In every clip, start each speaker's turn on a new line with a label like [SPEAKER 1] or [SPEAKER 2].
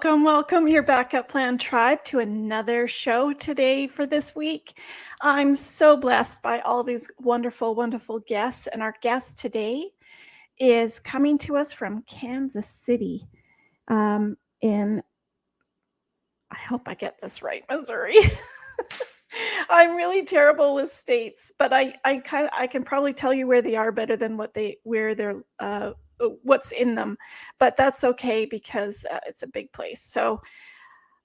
[SPEAKER 1] Welcome, your Backup Plan tribe, to another show today for this week. I'm so blessed by all these wonderful guests, and our guest today is coming to us from Kansas City, in, I hope I get this right, Missouri. I'm really terrible with states, but I can probably tell you where they are better than where they're what's in them, but that's okay because it's a big place. So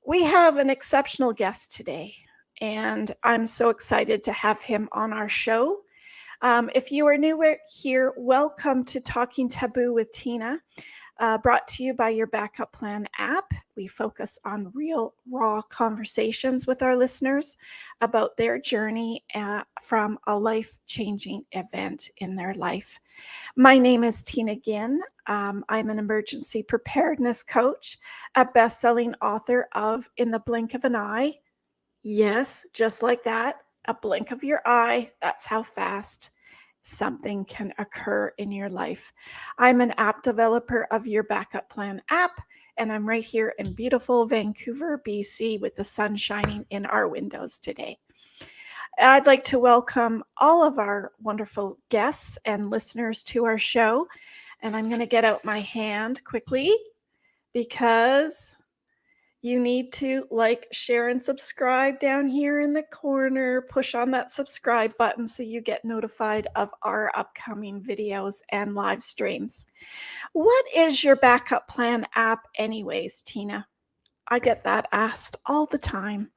[SPEAKER 1] we have an exceptional guest today, and I'm so excited to have him on our show. If you are new here, welcome to Talking Taboo with Tina, brought to you by your Backup Plan app. We focus on real, raw conversations with our listeners about their journey from a life-changing event in their life. My name is Tina Ginn. I'm an emergency preparedness coach, a best-selling author of In the Blink of an Eye. Yes, just like that, a blink of your eye. That's how fast something can occur in your life. I'm an app developer of your Backup Plan app, and I'm right here in beautiful Vancouver, BC, with the sun shining in our windows today. I'd like to welcome all of our wonderful guests and listeners to our show. And I'm going to get out my hand quickly because you need to like, share, and subscribe down here in the corner. Push on that subscribe button so you get notified of our upcoming videos and live streams. What is your Backup Plan app anyways, Tina? I get that asked all the time.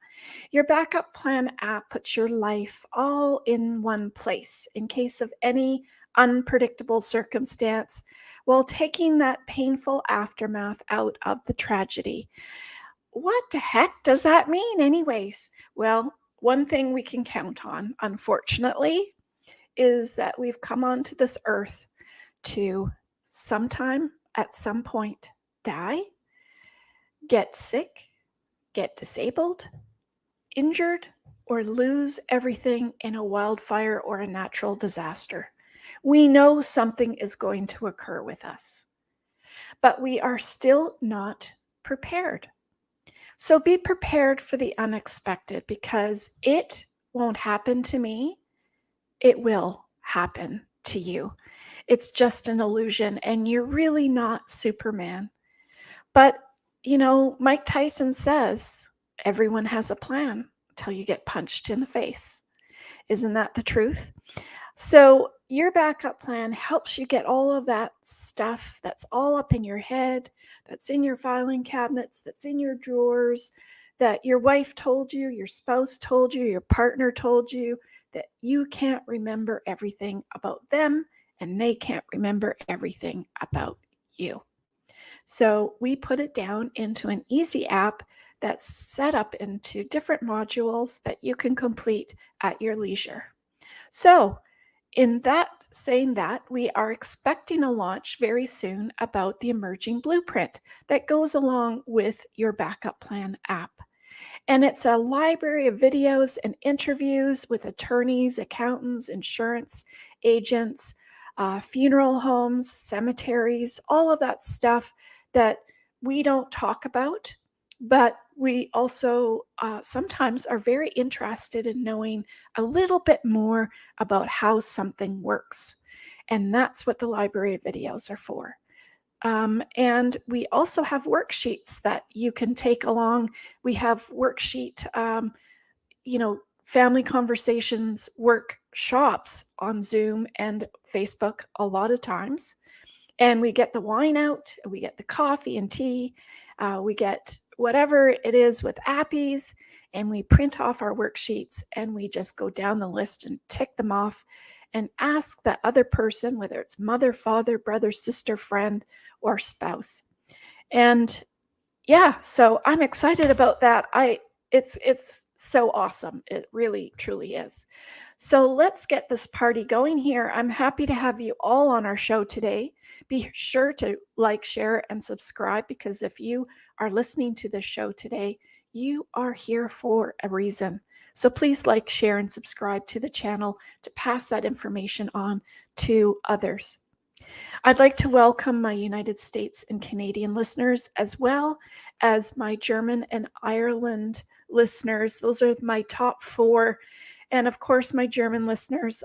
[SPEAKER 1] Your Backup Plan app puts your life all in one place in case of any unpredictable circumstance, while taking that painful aftermath out of the tragedy. What the heck does that mean, anyways? Well, one thing we can count on, unfortunately, is that we've come onto this earth to sometime at some point die, get sick, get disabled, injured, or lose everything in a wildfire or a natural disaster. We know something is going to occur with us, but we are still not prepared. So be prepared for the unexpected, because it won't happen to me. It will happen to you. It's just an illusion, and you're really not Superman. But, Mike Tyson says everyone has a plan until you get punched in the face. Isn't that the truth? So your Backup Plan helps you get all of that stuff that's all up in your head, that's in your filing cabinets, that's in your drawers, that your wife told you, your spouse told you, your partner told you, that you can't remember everything about them and they can't remember everything about you. So we put it down into an easy app that's set up into different modules that you can complete at your leisure. So saying that, we are expecting a launch very soon about the emerging blueprint that goes along with your Backup Plan app. And it's a library of videos and interviews with attorneys, accountants, insurance agents, funeral homes, cemeteries, all of that stuff that we don't talk about, but we also sometimes are very interested in knowing a little bit more about how something works. And that's what the library of videos are for. And we also have worksheets that you can take along. We have worksheet, family conversations workshops on Zoom and Facebook a lot of times. And we get the wine out, we get the coffee and tea, we get whatever it is with appies, and we print off our worksheets and we just go down the list and tick them off and ask that other person, whether it's mother, father, brother, sister, friend, or spouse. And yeah, so I'm excited about that. It's so awesome. It really, truly is. So let's get this party going here. I'm happy to have you all on our show today. Be sure to like, share, and subscribe, because if you are listening to this show today, you are here for a reason. So please like, share, and subscribe to the channel to pass that information on to others. I'd like to welcome my United States and Canadian listeners, as well as my German and Ireland listeners. Those are my top four. And of course, my German listeners.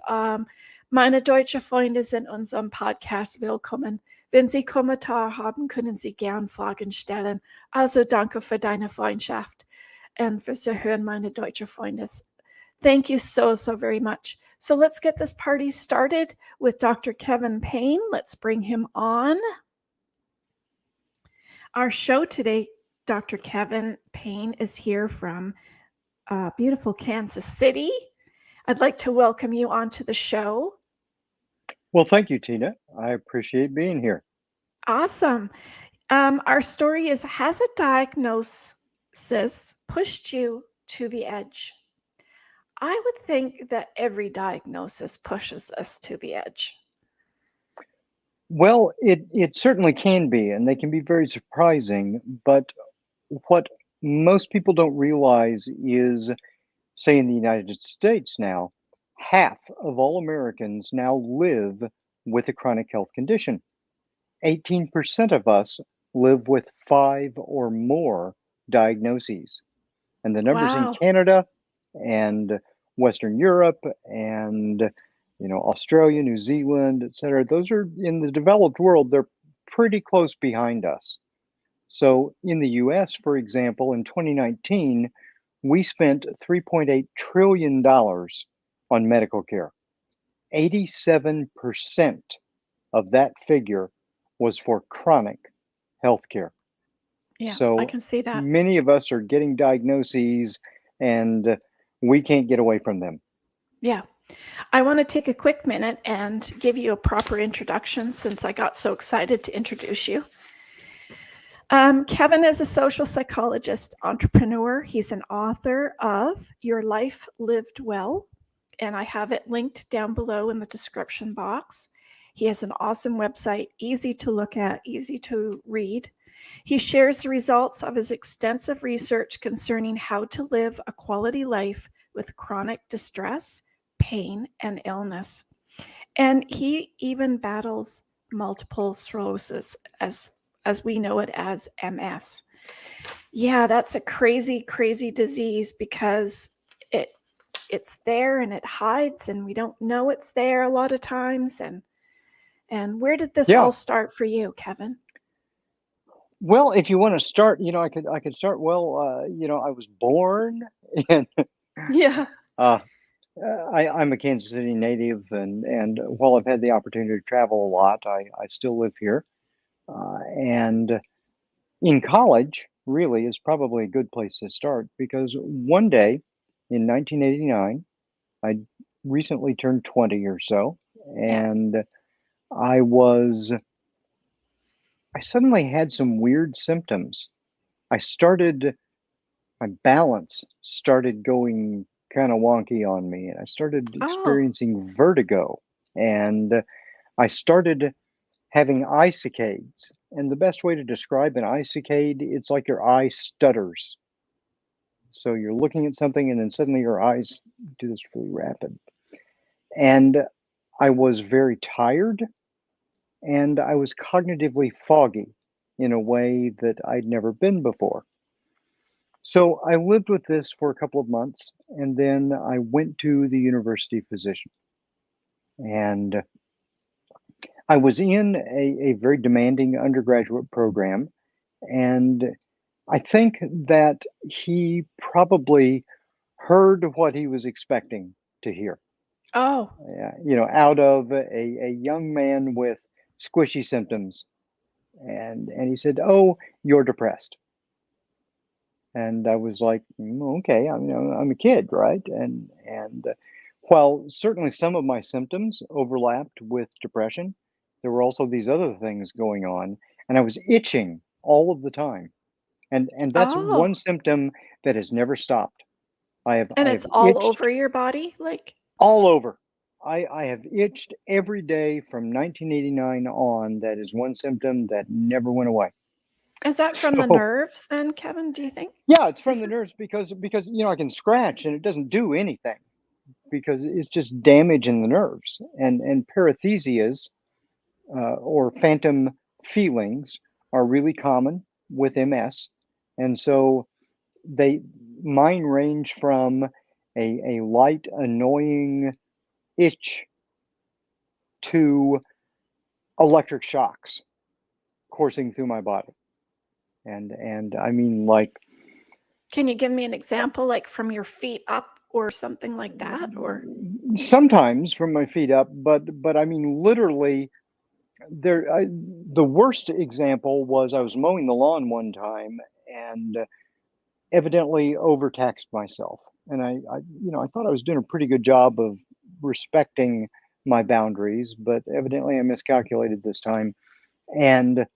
[SPEAKER 1] Meine deutsche Freunde sind unserem Podcast willkommen. Wenn Sie Kommentar haben, können Sie gern Fragen stellen. Also danke für deine Freundschaft and for Zuhören, meine deutsche Freunde. Thank you so, so very much. So let's get this party started with Dr. Kevin Payne. Let's bring him on. Our show today, Dr. Kevin Payne is here from beautiful Kansas City. I'd like to welcome you onto the show.
[SPEAKER 2] Well, thank you, Tina. I appreciate being here.
[SPEAKER 1] Awesome. Our story is, has a diagnosis pushed you to the edge? I would think that every diagnosis pushes us to the edge.
[SPEAKER 2] Well, it certainly can be, and they can be very surprising. But what most people don't realize is, say, in the United States now, half of all Americans now live with a chronic health condition. 18% of us live with 5 or more diagnoses. And the numbers in
[SPEAKER 1] Wow.
[SPEAKER 2] Canada and Western Europe and Australia, New Zealand, et cetera, those are in the developed world, they're pretty close behind us. So in the US, for example, in 2019, we spent $3.8 trillion on medical care. 87% of that figure was for chronic health care.
[SPEAKER 1] Yeah, I
[SPEAKER 2] So
[SPEAKER 1] can see that.
[SPEAKER 2] many of us are getting diagnoses and we can't get away from them.
[SPEAKER 1] Yeah. I want to take a quick minute and give you a proper introduction since I got so excited to introduce you. Kevin is a social psychologist, entrepreneur. He's an author of Your Life Lived Well, and I have it linked down below in the description box. He has an awesome website, easy to look at, easy to read. He shares the results of his extensive research concerning how to live a quality life with chronic distress, pain, and illness. And he even battles multiple sclerosis, as we know it as MS. Yeah, that's a crazy, crazy disease because it's there and it hides and we don't know it's there a lot of times. And where did this
[SPEAKER 2] Yeah.
[SPEAKER 1] all start for you, Kevin?
[SPEAKER 2] Well, if you want to start, I could start. Well, I was born in.
[SPEAKER 1] Yeah.
[SPEAKER 2] uh, I'm a Kansas City native, and while I've had the opportunity to travel a lot, I still live here. And in college, really, is probably a good place to start because one day in 1989, I recently turned 20 or so,
[SPEAKER 1] Yeah.
[SPEAKER 2] and I was I suddenly had some weird symptoms. I started My balance started going kind of wonky on me, and I started
[SPEAKER 1] Oh.
[SPEAKER 2] experiencing vertigo, and I started having eye saccades. And the best way to describe an eye saccade, it's like your eye stutters. So you're looking at something, and then suddenly your eyes do this really rapid. And I was very tired, and I was cognitively foggy in a way that I'd never been before. So I lived with this for a couple of months, and then I went to the university physician. And I was in a very demanding undergraduate program. And I think that he probably heard what he was expecting to hear.
[SPEAKER 1] Oh.
[SPEAKER 2] Out of a young man with squishy symptoms. And he said, "Oh, you're depressed." And I was like, Okay, I'm a kid, right?" And while certainly some of my symptoms overlapped with depression, there were also these other things going on, and I was itching all of the time. And that's
[SPEAKER 1] Oh.
[SPEAKER 2] one symptom that has never stopped.
[SPEAKER 1] And
[SPEAKER 2] I have
[SPEAKER 1] it's all
[SPEAKER 2] itched
[SPEAKER 1] over your body? Like,
[SPEAKER 2] all over. I have itched every day from 1989 on. That is one symptom that never went away.
[SPEAKER 1] is that from the
[SPEAKER 2] So
[SPEAKER 1] nerves then, Kevin, do you think?
[SPEAKER 2] yeah, it's from
[SPEAKER 1] Is
[SPEAKER 2] the
[SPEAKER 1] it?
[SPEAKER 2] nerves because I can scratch and it doesn't do anything because it's just damage in the nerves and paresthesias or phantom feelings are really common with MS. And so they mine range from a light annoying itch to electric shocks coursing through my body. And I mean, like,
[SPEAKER 1] Can you give me an example, like from your feet up or something like that? Or
[SPEAKER 2] sometimes from my feet up, but I mean literally the worst example was I was mowing the lawn one time and evidently overtaxed myself. And I thought I was doing a pretty good job of respecting my boundaries, but evidently I miscalculated this time. And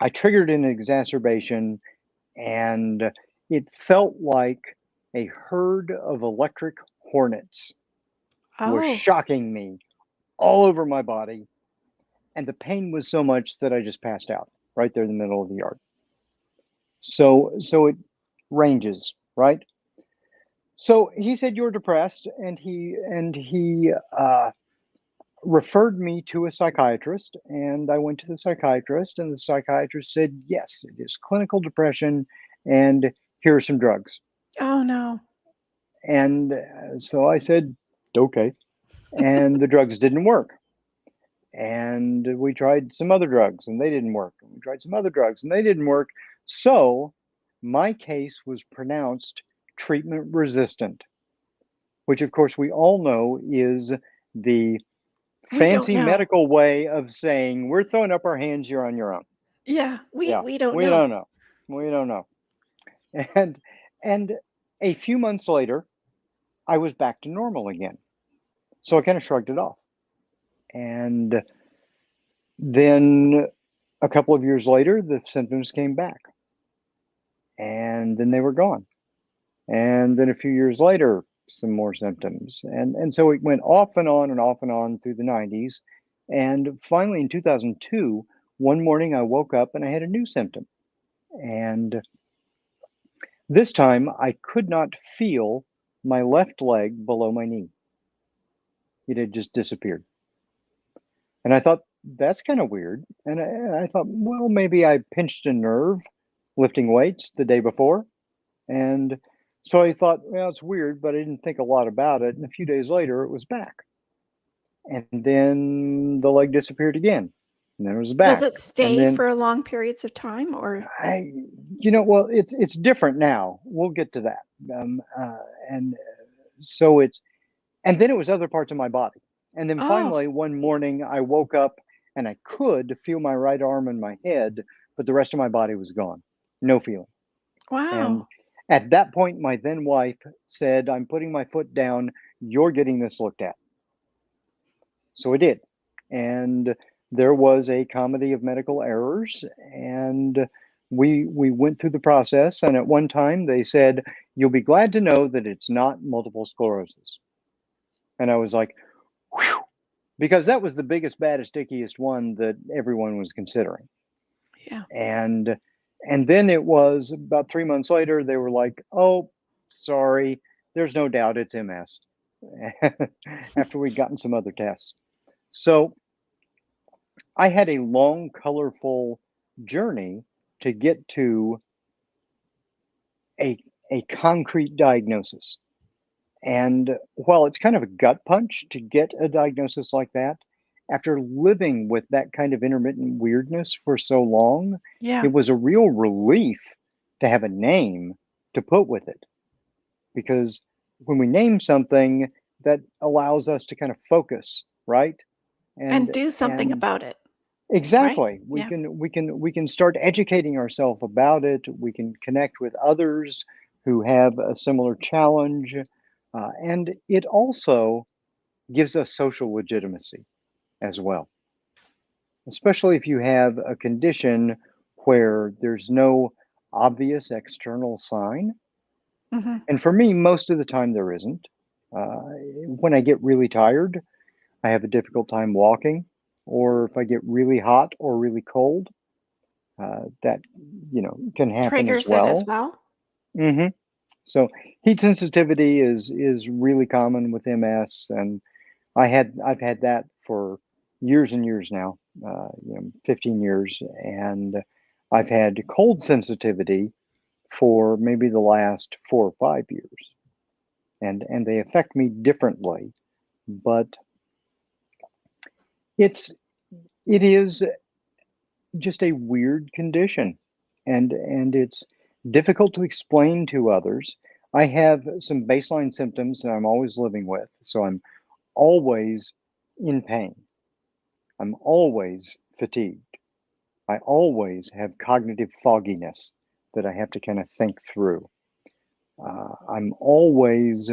[SPEAKER 2] I triggered an exacerbation, and it felt like a herd of electric hornets was
[SPEAKER 1] oh,
[SPEAKER 2] shocking me all over my body. And the pain was so much that I just passed out right there in the middle of the yard. So it ranges, right? So he said you're depressed, and he referred me to a psychiatrist, and I went to the psychiatrist, and the psychiatrist said yes, it is clinical depression, and here are some drugs.
[SPEAKER 1] oh no.
[SPEAKER 2] And so I said okay, and the drugs didn't work. And we tried some other drugs, and they didn't work. And we tried some other drugs, and they didn't work. So my case was pronounced treatment resistant, which of course we all know is the
[SPEAKER 1] We don't
[SPEAKER 2] fancy
[SPEAKER 1] know.
[SPEAKER 2] medical way of saying we're throwing up our hands, you're on your own.
[SPEAKER 1] Yeah, we
[SPEAKER 2] Yeah,
[SPEAKER 1] we don't
[SPEAKER 2] we
[SPEAKER 1] know.
[SPEAKER 2] don't know. We don't know. And and a few months later, I was back to normal again. So I kind of shrugged it off. And then a couple of years later, the symptoms came back, and then they were gone. And then a few years later, some more symptoms. And so it went off and on and off and on through the 90s. And finally, in 2002, one morning I woke up and I had a new symptom. And this time I could not feel my left leg below my knee. It had just disappeared. And I thought, that's kind of weird. And I thought, well, maybe I pinched a nerve lifting weights the day before. And so I thought, well, it's weird, but I didn't think a lot about it. And a few days later, it was back. And then the leg disappeared again. And then it was
[SPEAKER 1] Does
[SPEAKER 2] back.
[SPEAKER 1] it
[SPEAKER 2] And
[SPEAKER 1] stay
[SPEAKER 2] then
[SPEAKER 1] for long periods of time or
[SPEAKER 2] I, well, it's different now. We'll get to that. And so and then it was other parts of my body. And then
[SPEAKER 1] oh,
[SPEAKER 2] finally, one morning, I woke up and I could feel my right arm and my head, but the rest of my body was gone. No feeling. And
[SPEAKER 1] wow.
[SPEAKER 2] at that point, my then wife said, I'm putting my foot down. You're getting this looked at. So I did. And there was a comedy of medical errors. And we went through the process. And at one time, they said, you'll be glad to know that it's not multiple sclerosis. And I was like, whew, because that was the biggest, baddest, stickiest one that everyone was considering.
[SPEAKER 1] Yeah.
[SPEAKER 2] And then it was about 3 months later, they were like, oh, sorry, there's no doubt it's MS after we'd gotten some other tests. So I had a long, colorful journey to get to a, a concrete diagnosis. And while it's kind of a gut punch to get a diagnosis like that, after living with that kind of intermittent weirdness for so long,
[SPEAKER 1] Yeah.
[SPEAKER 2] it was a real relief to have a name to put with it. Because when we name something, that allows us to kind of focus, right?
[SPEAKER 1] And
[SPEAKER 2] And
[SPEAKER 1] do something
[SPEAKER 2] and
[SPEAKER 1] about it, right?
[SPEAKER 2] exactly, we
[SPEAKER 1] Yeah.
[SPEAKER 2] can start educating ourselves about it. We can connect with others who have a similar challenge, and it also gives us social legitimacy as well, especially if you have a condition where there's no obvious external sign.
[SPEAKER 1] Mhm.
[SPEAKER 2] And for me, most of the time there isn't. When I get really tired, I have a difficult time walking, or if I get really hot or really cold, that can happen as
[SPEAKER 1] Triggers it as
[SPEAKER 2] well.
[SPEAKER 1] well?
[SPEAKER 2] hmm So heat sensitivity is really common with MS, and I've had that for years and years now. 15 years, and I've had cold sensitivity for maybe the last 4 or 5 years, and they affect me differently. But it's it is just a weird condition, and it's difficult to explain to others. I have some baseline symptoms that I'm always living with, so I'm always in pain. I'm always fatigued. I always have cognitive fogginess that I have to kind of think through. I'm always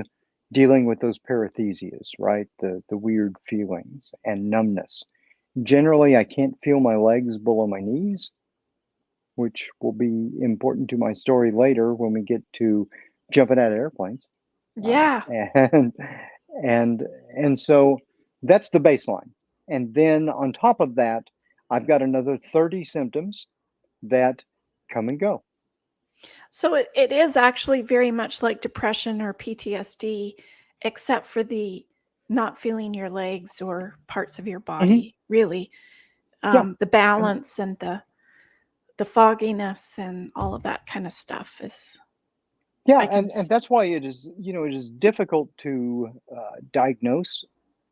[SPEAKER 2] dealing with those paresthesias, right? The weird feelings and numbness. Generally, I can't feel my legs below my knees, which will be important to my story later when we get to jumping out of airplanes. Uh,
[SPEAKER 1] Yeah.
[SPEAKER 2] and and and so that's the baseline. And then on top of that, I've got another 30 symptoms that come and go.
[SPEAKER 1] So it is actually very much like depression or PTSD, except for the not feeling your legs or parts of your
[SPEAKER 2] Hmm.
[SPEAKER 1] body, really.
[SPEAKER 2] Yeah.
[SPEAKER 1] The
[SPEAKER 2] And
[SPEAKER 1] balance and the fogginess and all of that kind of stuff is
[SPEAKER 2] yeah,
[SPEAKER 1] I can
[SPEAKER 2] and
[SPEAKER 1] s
[SPEAKER 2] that's why it is difficult to diagnose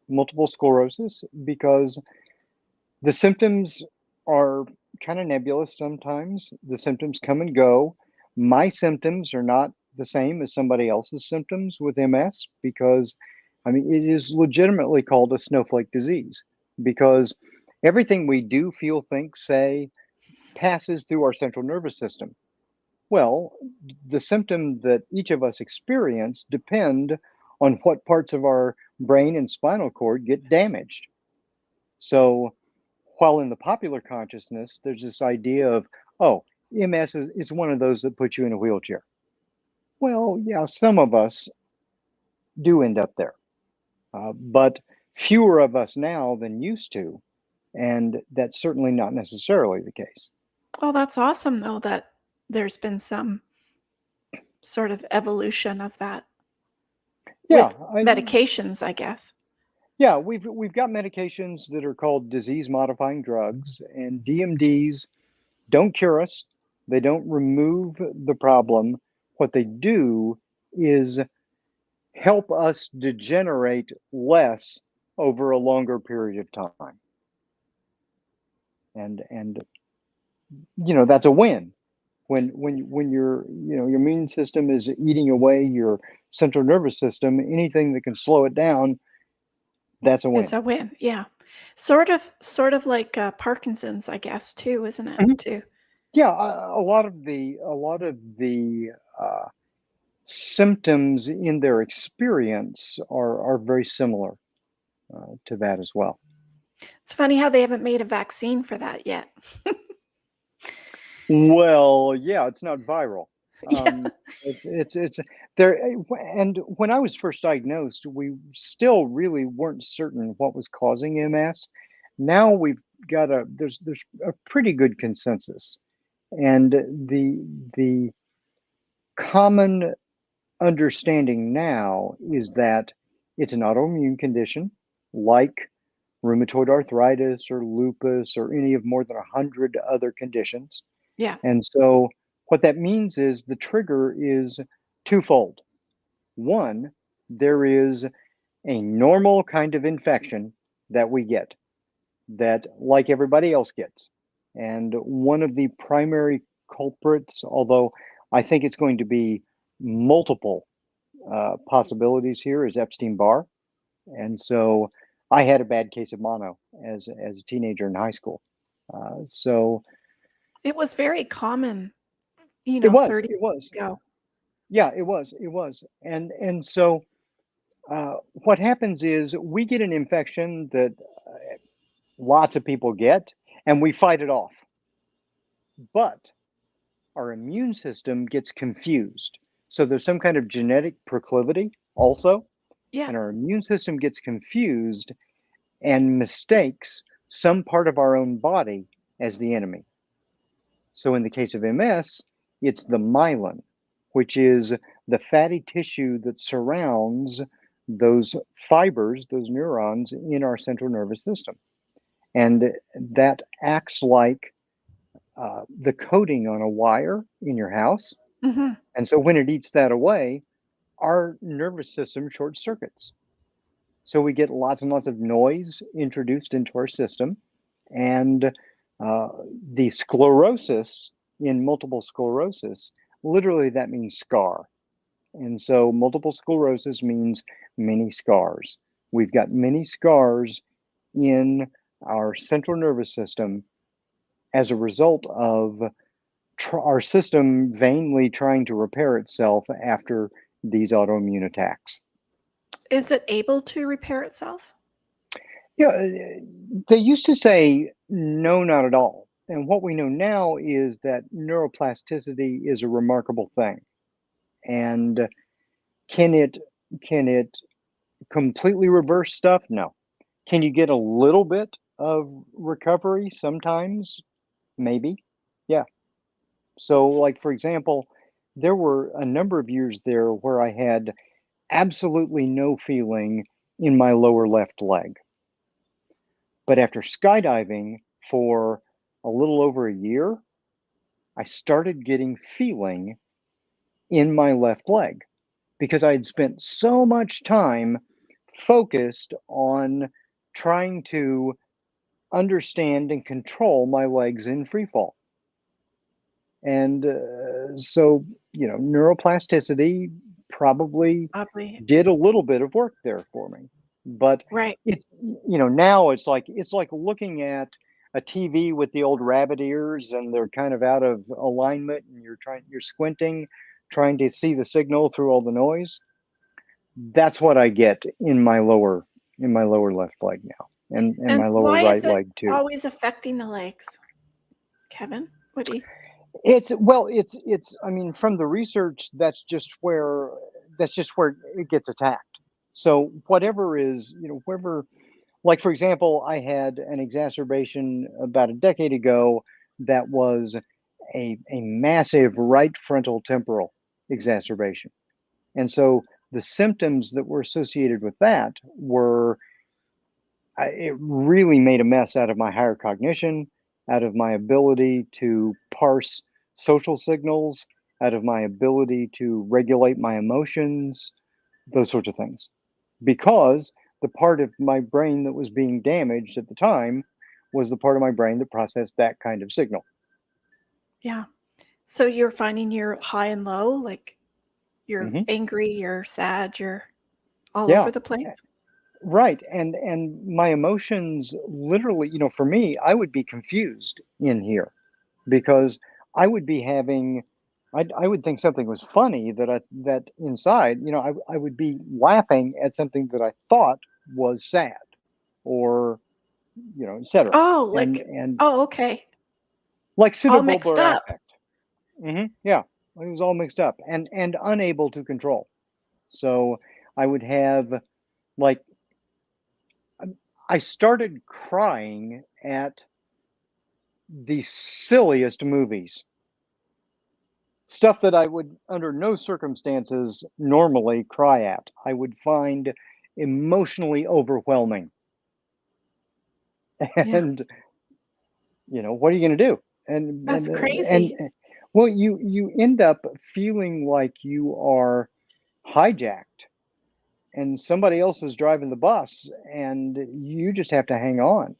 [SPEAKER 2] multiple sclerosis because the symptoms are kind of nebulous sometimes. The symptoms come and go. My symptoms are not the same as somebody else's symptoms with MS because, I mean, it is legitimately called a snowflake disease because everything we do, feel, think, say passes through our central nervous system. Well, the symptom that each of us experience depend on what parts of our brain and spinal cord get damaged. So while in the popular consciousness, there's this idea of, oh, MS is one of those that put you in a wheelchair. Well, yeah, some of us do end up there, but fewer of us now than used to. And that's certainly not necessarily the case.
[SPEAKER 1] Oh, that's awesome, though, that there's been some sort of evolution of that
[SPEAKER 2] Yeah,
[SPEAKER 1] with medications, I guess.
[SPEAKER 2] yeah, we've got medications that are called disease modifying drugs, and DMDs don't cure us. They don't remove the problem. What they do is help us degenerate less over a longer period of time. And that's a win. When your immune system is eating away your central nervous system, anything that can slow it down, that's a
[SPEAKER 1] Is
[SPEAKER 2] win.
[SPEAKER 1] a win, yeah. Sort of like, Parkinson's, I guess, too, isn't it,
[SPEAKER 2] Mhm.
[SPEAKER 1] too?
[SPEAKER 2] Yeah, a lot of the symptoms in their experience are very similar to that as well.
[SPEAKER 1] It's funny how they haven't made a vaccine for that yet.
[SPEAKER 2] Well, yeah, it's not viral.
[SPEAKER 1] Yeah.
[SPEAKER 2] It's there, and when I was first diagnosed, we still really weren't certain what was causing MS. Now we've got there's a pretty good consensus, and the common understanding now is that it's an autoimmune condition like rheumatoid arthritis or lupus or any of more than 100 other conditions.
[SPEAKER 1] Yeah.
[SPEAKER 2] And so what that means is the trigger is twofold. One, there is a normal kind of infection that we get that like everybody else gets. And one of the primary culprits, although I think it's going to be multiple possibilities here, is Epstein-Barr. And so I had a bad case of mono as a teenager in high school. So
[SPEAKER 1] It was very common,
[SPEAKER 2] it was,
[SPEAKER 1] 30
[SPEAKER 2] it was.
[SPEAKER 1] years ago.
[SPEAKER 2] Yeah, it was. And so what happens is we get an infection that lots of people get, and we fight it off. But our immune system gets confused. So there's some kind of genetic proclivity also,
[SPEAKER 1] Yeah.
[SPEAKER 2] and our immune system gets confused and mistakes some part of our own body as the enemy. So in the case of MS, it's the myelin, which is the fatty tissue that surrounds those fibers, those neurons in our central nervous system. and that acts like the coating on a wire in your house.
[SPEAKER 1] Mhm.
[SPEAKER 2] And so when it eats that away, our nervous system short circuits. So we get lots and lots of noise introduced into our system. And uh, the sclerosis in multiple sclerosis, literally that means scar. And so multiple sclerosis means many scars. We've got many scars in our central nervous system as a result of our system vainly trying to repair itself after these autoimmune attacks.
[SPEAKER 1] Is it able to repair itself?
[SPEAKER 2] Yeah, they used to say no, not at all. And what we know now is that neuroplasticity is a remarkable thing. And can it can it completely reverse stuff? No. Can you get a little bit of recovery sometimes? Maybe. Yeah. So, like, for example, there were a number of years there where I had absolutely no feeling in my lower left leg. But after skydiving for a little over a year, I started getting feeling in my left leg because I had spent so much time focused on trying to understand and control my legs in free fall. And so, neuroplasticity probably
[SPEAKER 1] Probably.
[SPEAKER 2] did a little bit of work there for me. But
[SPEAKER 1] Right.
[SPEAKER 2] it's, now it's like looking at a TV with the old rabbit ears and they're kind of out of alignment and you're squinting, trying to see the signal through all the noise. That's what I get in my lower left leg now, and
[SPEAKER 1] And
[SPEAKER 2] my lower
[SPEAKER 1] why is
[SPEAKER 2] right
[SPEAKER 1] it
[SPEAKER 2] leg too.
[SPEAKER 1] always affecting the legs, Kevin? What do you
[SPEAKER 2] It's I mean, from the research, that's just where it gets attacked. So whatever is, wherever, like for example, I had an exacerbation about a decade ago that was a massive right frontal temporal exacerbation. And so the symptoms that were associated with that were it really made a mess out of my higher cognition, out of my ability to parse social signals, out of my ability to regulate my emotions, those sorts of things. Because the part of my brain that was being damaged at the time was the part of my brain that processed that kind of signal.
[SPEAKER 1] Yeah. So you're finding you're high and low, like you're
[SPEAKER 2] Hmm.
[SPEAKER 1] angry, you're sad, you're all
[SPEAKER 2] Yeah,
[SPEAKER 1] over the place?
[SPEAKER 2] right. And my emotions literally, for me, I would be confused in here because I would be having I would think something was funny that inside, I would be laughing at something that I thought was sad or, etc.
[SPEAKER 1] Oh,
[SPEAKER 2] And
[SPEAKER 1] oh, okay.
[SPEAKER 2] like
[SPEAKER 1] All mixed
[SPEAKER 2] pseudobulbar
[SPEAKER 1] up.
[SPEAKER 2] affect. Yeah, it was all mixed up and unable to control. So I would have like I started crying at the silliest movies. Stuff that I would, under no circumstances, normally cry at. I would find emotionally overwhelming.
[SPEAKER 1] Yeah.
[SPEAKER 2] And, what are you going to do? And,
[SPEAKER 1] That's
[SPEAKER 2] and, and,
[SPEAKER 1] crazy.
[SPEAKER 2] well, you end up feeling like you are hijacked and somebody else is driving the bus and you just have to hang on.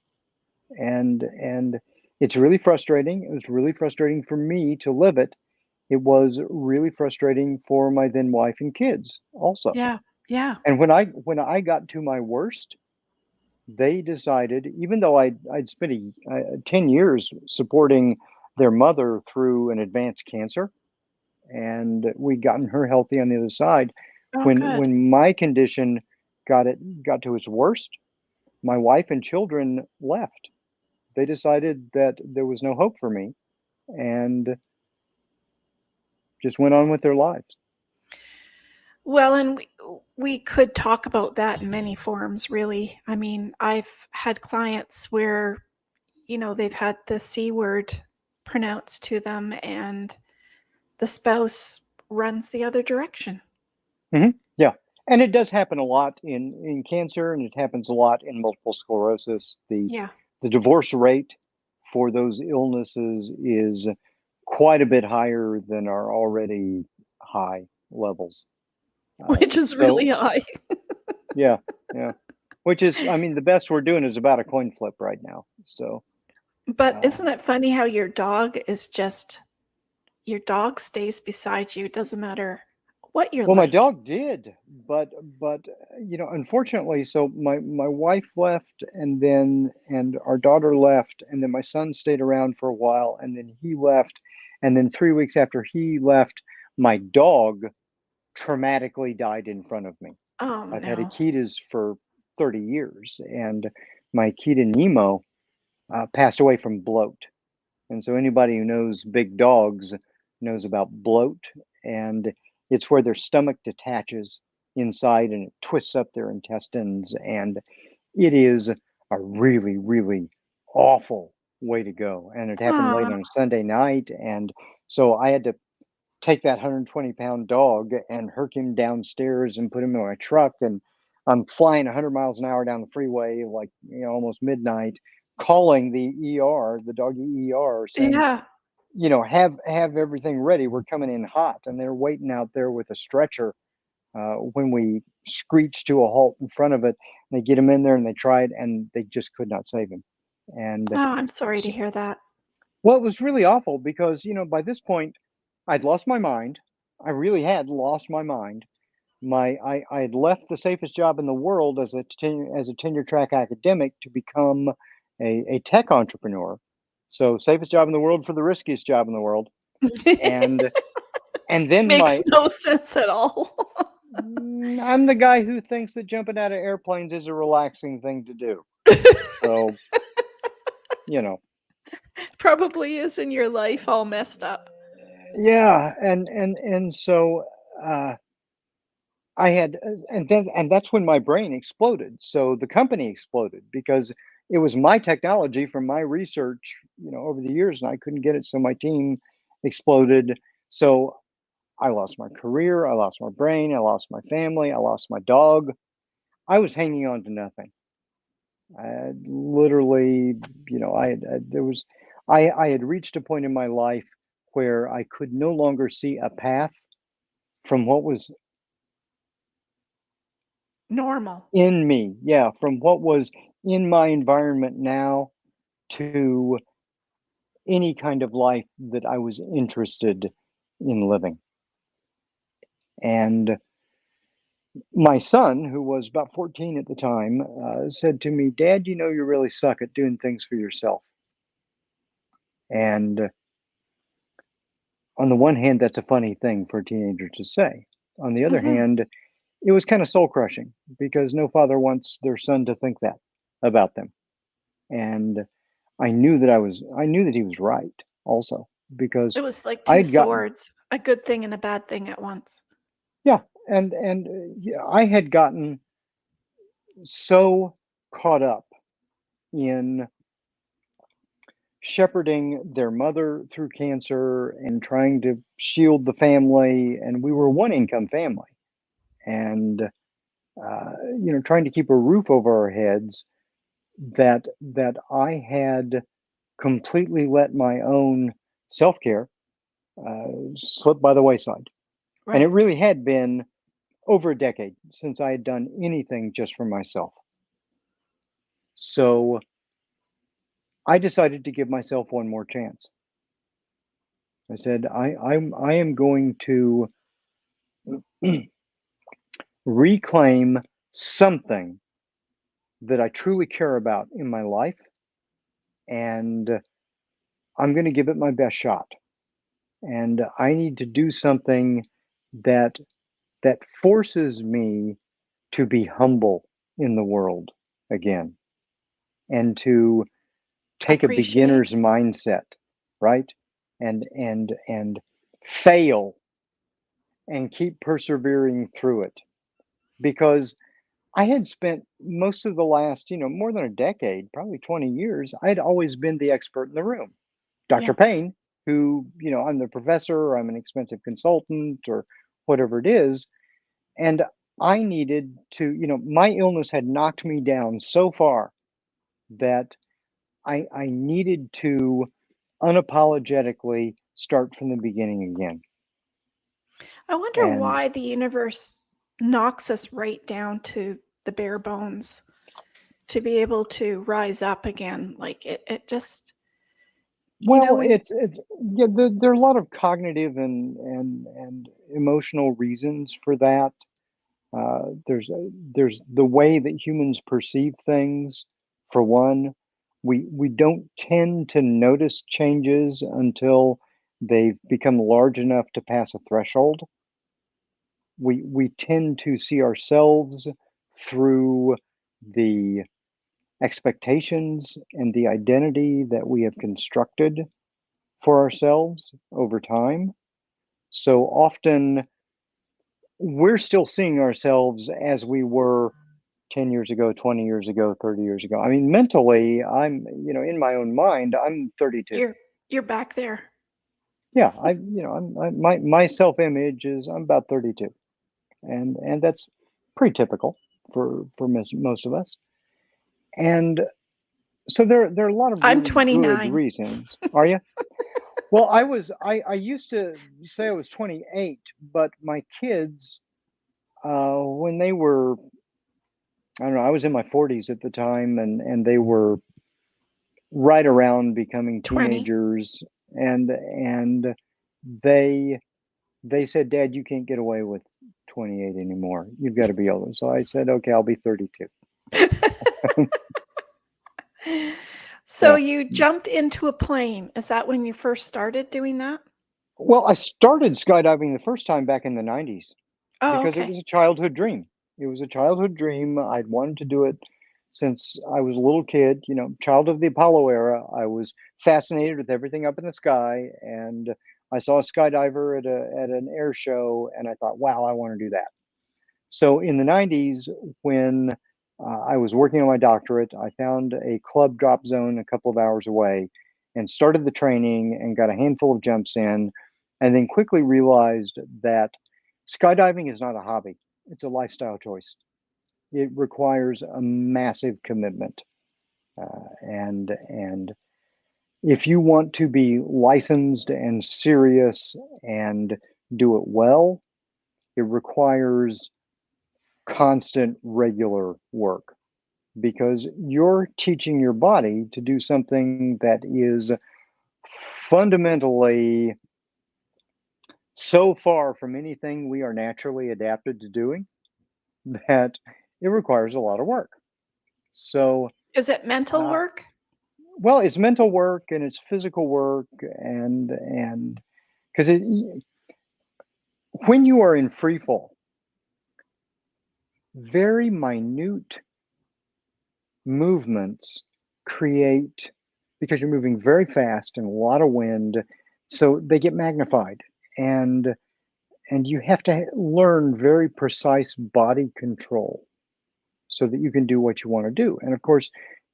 [SPEAKER 2] And it's really frustrating. It was really frustrating for me to live it. It was really frustrating for my then wife and kids also.
[SPEAKER 1] Yeah. Yeah.
[SPEAKER 2] And when I got to my worst, they decided, even though I'd spent 10 years supporting their mother through an advanced cancer, and we'd gotten her healthy on the other side,
[SPEAKER 1] Oh, good.
[SPEAKER 2] when my condition got to its worst, my wife and children left. They decided that there was no hope for me and just went on with their lives.
[SPEAKER 1] Well, and we could talk about that in many forms, really. I mean, I've had clients where, they've had the C word pronounced to them and the spouse runs the other direction.
[SPEAKER 2] Yeah, and it does happen a lot in cancer, and it happens a lot in multiple sclerosis. The
[SPEAKER 1] Yeah.
[SPEAKER 2] the divorce rate for those illnesses is quite a bit higher than our already high levels.
[SPEAKER 1] which is really
[SPEAKER 2] So
[SPEAKER 1] high.
[SPEAKER 2] yeah, yeah. Which is, I mean, the best we're doing is about a coin flip right now. So,
[SPEAKER 1] But
[SPEAKER 2] uh,
[SPEAKER 1] isn't it funny how your dog stays beside you, it doesn't matter what you're
[SPEAKER 2] well, my
[SPEAKER 1] like.
[SPEAKER 2] dog did, but unfortunately, so my wife left, and our daughter left, and then my son stayed around for a while, and then he left, and then 3 weeks after he left, my dog traumatically died in front of me.
[SPEAKER 1] Oh,
[SPEAKER 2] I've had
[SPEAKER 1] no.
[SPEAKER 2] Akitas for 30 years, and my Akita Nemo passed away from bloat. And so anybody who knows big dogs knows about bloat, and it's where their stomach detaches inside and it twists up their intestines. And it is a really, really awful way to go. And it happened late
[SPEAKER 1] Aw,
[SPEAKER 2] on a Sunday night. And so I had to take that 120-pound dog and herc him downstairs and put him in my truck. And I'm flying 100 miles an hour down the freeway, like, almost midnight, calling the ER, the doggy ER, saying,
[SPEAKER 1] yeah.
[SPEAKER 2] have everything ready. We're coming in hot. And they're waiting out there with a stretcher. When we screech to a halt in front of it, they get him in there and they tried, and they just could not save him. And
[SPEAKER 1] Oh, I'm sorry to hear that.
[SPEAKER 2] well, it was really awful because, by this point, I'd lost my mind. I really had lost my mind. I had left the safest job in the world as a tenure track academic to become a tech entrepreneur. So safest job in the world for the riskiest job in the world. And and then
[SPEAKER 1] Makes no sense at all.
[SPEAKER 2] I'm the guy who thinks that jumping out of airplanes is a relaxing thing to do. So, you know,
[SPEAKER 1] Probably is in your life all messed up.
[SPEAKER 2] yeah, and so uh I had, and that's when my brain exploded. So the company exploded because it was my technology from my research, over the years, and I couldn't get it. So my team exploded. So I lost my career, I lost my brain, I lost my family, I lost my dog. I was hanging on to nothing. I had literally, there was, I had reached a point in my life where I could no longer see a path from what was
[SPEAKER 1] Normal.
[SPEAKER 2] in me. Yeah, from what was in my environment now to any kind of life that I was interested in living. And my son, who was about 14 at the time, said to me, "Dad, you really suck at doing things for yourself." And on the one hand, that's a funny thing for a teenager to say. On the other
[SPEAKER 1] Mhm.
[SPEAKER 2] hand, it was kind of soul crushing because no father wants their son to think that about them. And I knew that he was right also because
[SPEAKER 1] It was like 2
[SPEAKER 2] I'd gotten
[SPEAKER 1] swords, a good thing and a bad thing at once.
[SPEAKER 2] yeah, and yeah, I had gotten so caught up in shepherding their mother through cancer and trying to shield the family, and we were one income family, and trying to keep a roof over our heads, that I had completely let my own self-care slip by the wayside. And it
[SPEAKER 1] Right.
[SPEAKER 2] really had been over a decade since I had done anything just for myself. So I decided to give myself one more chance. I said, I am going to reclaim something that I truly care about in my life, and I'm going to give it my best shot. And I need to do something that forces me to be humble in the world again, and to take a
[SPEAKER 1] Appreciate.
[SPEAKER 2] beginner's mindset, right? And fail and keep persevering through it. Because I had spent most of the last, more than a decade, probably 20 years, I'd always been the expert in the room. Dr.
[SPEAKER 1] Yeah.
[SPEAKER 2] Payne, who, I'm the professor, or I'm an expensive consultant, or whatever it is. And I needed to, my illness had knocked me down so far that I needed to unapologetically start from the beginning again.
[SPEAKER 1] I wonder
[SPEAKER 2] And
[SPEAKER 1] why the universe knocks us right down to the bare bones to be able to rise up again. Like it just,
[SPEAKER 2] well,
[SPEAKER 1] when
[SPEAKER 2] it's yeah, there are a lot of cognitive and emotional reasons for that. There's the way that humans perceive things. For one, we don't tend to notice changes until they've become large enough to pass a threshold. We tend to see ourselves through the expectations and the identity that we have constructed for ourselves over time. So often we're still seeing ourselves as we were 10 years ago, 20 years ago, 30 years ago. I mean, mentally, in my own mind, I'm 32.
[SPEAKER 1] you're back there.
[SPEAKER 2] Yeah, my self-image is I'm about 32. And that's pretty typical for most of us. And so there are a lot of
[SPEAKER 1] I'm
[SPEAKER 2] really good
[SPEAKER 1] 29.
[SPEAKER 2] reasons. Are you? Well, I used to say I was 28, but my kids, when they were, I don't know, I was in my 40s at the time, and they were right around becoming
[SPEAKER 1] 20.
[SPEAKER 2] teenagers, and they they said, "Dad, you can't get away with 28 anymore. You've got to be older." So I said, "Okay, I'll be 32."
[SPEAKER 1] So
[SPEAKER 2] Yeah.
[SPEAKER 1] you jumped into a plane. Is that when you first started doing that?
[SPEAKER 2] Well, I started skydiving the first time back in the 90s
[SPEAKER 1] Oh,
[SPEAKER 2] because it
[SPEAKER 1] okay.
[SPEAKER 2] was a childhood dream. It was a childhood dream. I'd wanted to do it since I was a little kid, child of the Apollo era. I was fascinated with everything up in the sky, and I saw a skydiver at an air show, and I thought, "Wow, I want to do that." So in the 90s, when I was working on my doctorate, I found a club drop zone a couple of hours away and started the training and got a handful of jumps in, and then quickly realized that skydiving is not a hobby, it's a lifestyle choice. It requires a massive commitment. And if you want to be licensed and serious and do it well, it requires constant, regular work because you're teaching your body to do something that is fundamentally so far from anything we are naturally adapted to doing that it requires a lot of work. So,
[SPEAKER 1] Is it mental
[SPEAKER 2] uh,
[SPEAKER 1] work?
[SPEAKER 2] well, it's mental work and it's physical work, and because when you are in free fall, very minute movements create, because you're moving very fast and a lot of wind, so they get magnified, and you have to learn very precise body control so that you can do what you want to do. And of course,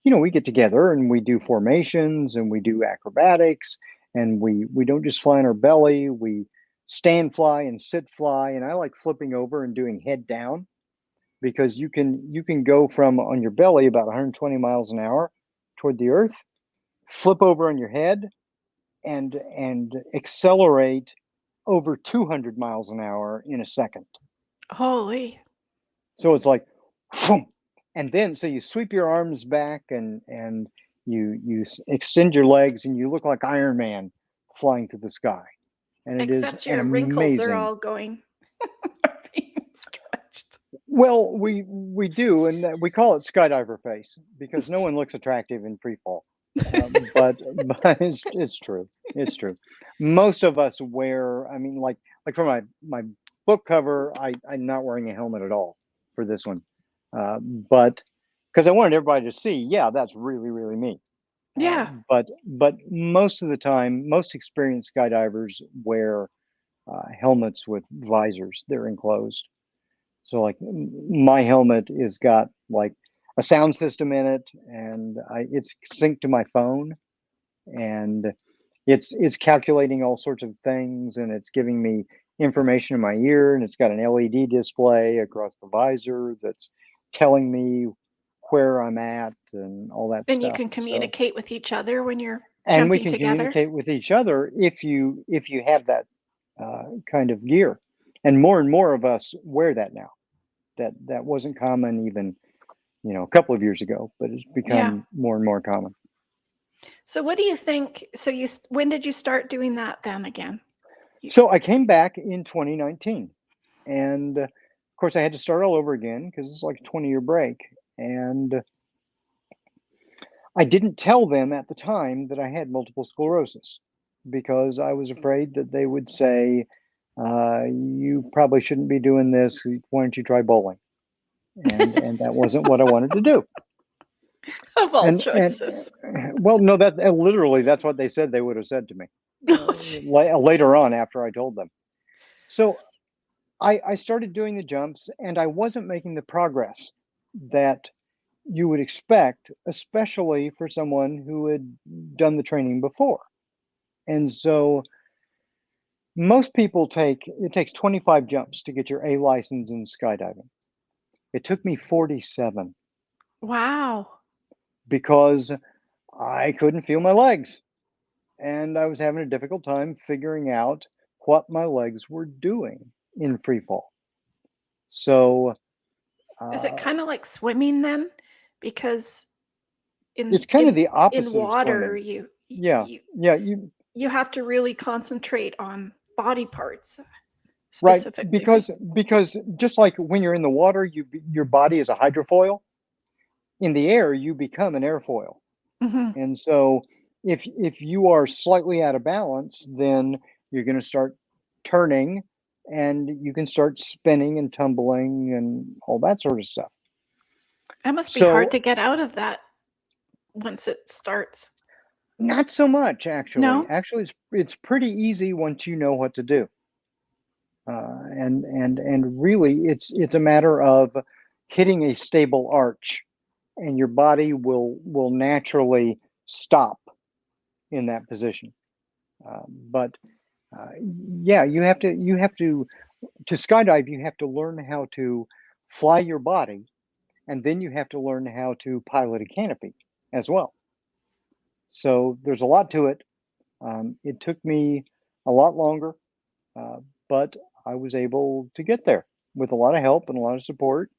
[SPEAKER 2] we get together and we do formations and we do acrobatics, and we don't just fly on our belly, we stand fly and sit fly, and I like flipping over and doing head down because you can go from on your belly about 120 miles an hour toward the earth, flip over on your head, and accelerate over 200 miles an hour in a second.
[SPEAKER 1] Holy.
[SPEAKER 2] So it's like, phoom, and then so you sweep your arms back and you extend your legs and you look like Iron Man flying through the sky, and it is
[SPEAKER 1] Except
[SPEAKER 2] an
[SPEAKER 1] your wrinkles are
[SPEAKER 2] amazing.
[SPEAKER 1] all going being stretched.
[SPEAKER 2] Well, we do, and we call it skydiver face because no one looks attractive in free fall. But it's true. It's true. Most of us wear. I mean, like for my book cover, I'm not wearing a helmet at all for this one, but because I wanted everybody to see, yeah, that's really me.
[SPEAKER 1] Yeah.
[SPEAKER 2] But most of the time, most experienced skydivers wear helmets with visors. They're enclosed. So like my helmet is got like a sound system in it, and it's synced to my phone, and it's calculating all sorts of things, and it's giving me information in my ear, and it's got an LED display across the visor that's telling me where I'm at and all that
[SPEAKER 1] And you
[SPEAKER 2] stuff.
[SPEAKER 1] can
[SPEAKER 2] So,
[SPEAKER 1] communicate with each other when you're
[SPEAKER 2] and we
[SPEAKER 1] jumping
[SPEAKER 2] can
[SPEAKER 1] together?
[SPEAKER 2] communicate with each other if you have that kind of gear. And more of us wear that now. That wasn't common even, a couple of years ago, but it's
[SPEAKER 1] Yeah.
[SPEAKER 2] become more and more common.
[SPEAKER 1] So what do you think so when did you start doing that then again? You
[SPEAKER 2] So I came back in 2019, and of course I had to start all over again because it's like a 20-year break. And I didn't tell them at the time that I had multiple sclerosis because I was afraid that they would say, "You probably shouldn't be doing this. Why don't you try bowling?" And that wasn't what I wanted to do.
[SPEAKER 1] of all
[SPEAKER 2] And
[SPEAKER 1] choices.
[SPEAKER 2] well, no, that literally that's what they said they would have said to me
[SPEAKER 1] Oh, jeez.
[SPEAKER 2] later on after I told them. So I started doing the jumps, and I wasn't making the progress that you would expect, especially for someone who had done the training before. And so most people it takes 25 jumps to get your A license in skydiving. It took me 47
[SPEAKER 1] Wow.
[SPEAKER 2] because I couldn't feel my legs and I was having a difficult time figuring out what my legs were doing in free fall. So
[SPEAKER 1] Is it
[SPEAKER 2] uh,
[SPEAKER 1] kinda like swimming then? Because
[SPEAKER 2] it's
[SPEAKER 1] in
[SPEAKER 2] kind of
[SPEAKER 1] in
[SPEAKER 2] the
[SPEAKER 1] in
[SPEAKER 2] opposite of
[SPEAKER 1] water,
[SPEAKER 2] swimming. Yeah,
[SPEAKER 1] you
[SPEAKER 2] yeah, you
[SPEAKER 1] you have to really concentrate on body parts
[SPEAKER 2] right
[SPEAKER 1] specifically, right?
[SPEAKER 2] because just like when you're in the water, your body is a hydrofoil. In the air, you become an airfoil.
[SPEAKER 1] Mhm.
[SPEAKER 2] And so if you are slightly out of balance, then you're going to start turning and you can start spinning and tumbling and all that sort of stuff.
[SPEAKER 1] That must be hard
[SPEAKER 2] So
[SPEAKER 1] to get out of that once it starts.
[SPEAKER 2] not so much actually.
[SPEAKER 1] No?
[SPEAKER 2] Actually, it's pretty easy once you know what to do. And really, it's a matter of hitting a stable arch, and your body will naturally stop in that position. But yeah, to skydive. You have to learn how to fly your body, and then you have to learn how to pilot a canopy as well. So there's a lot to it. It took me a lot longer, uh, but I was able to get there with a lot of help and a lot of support.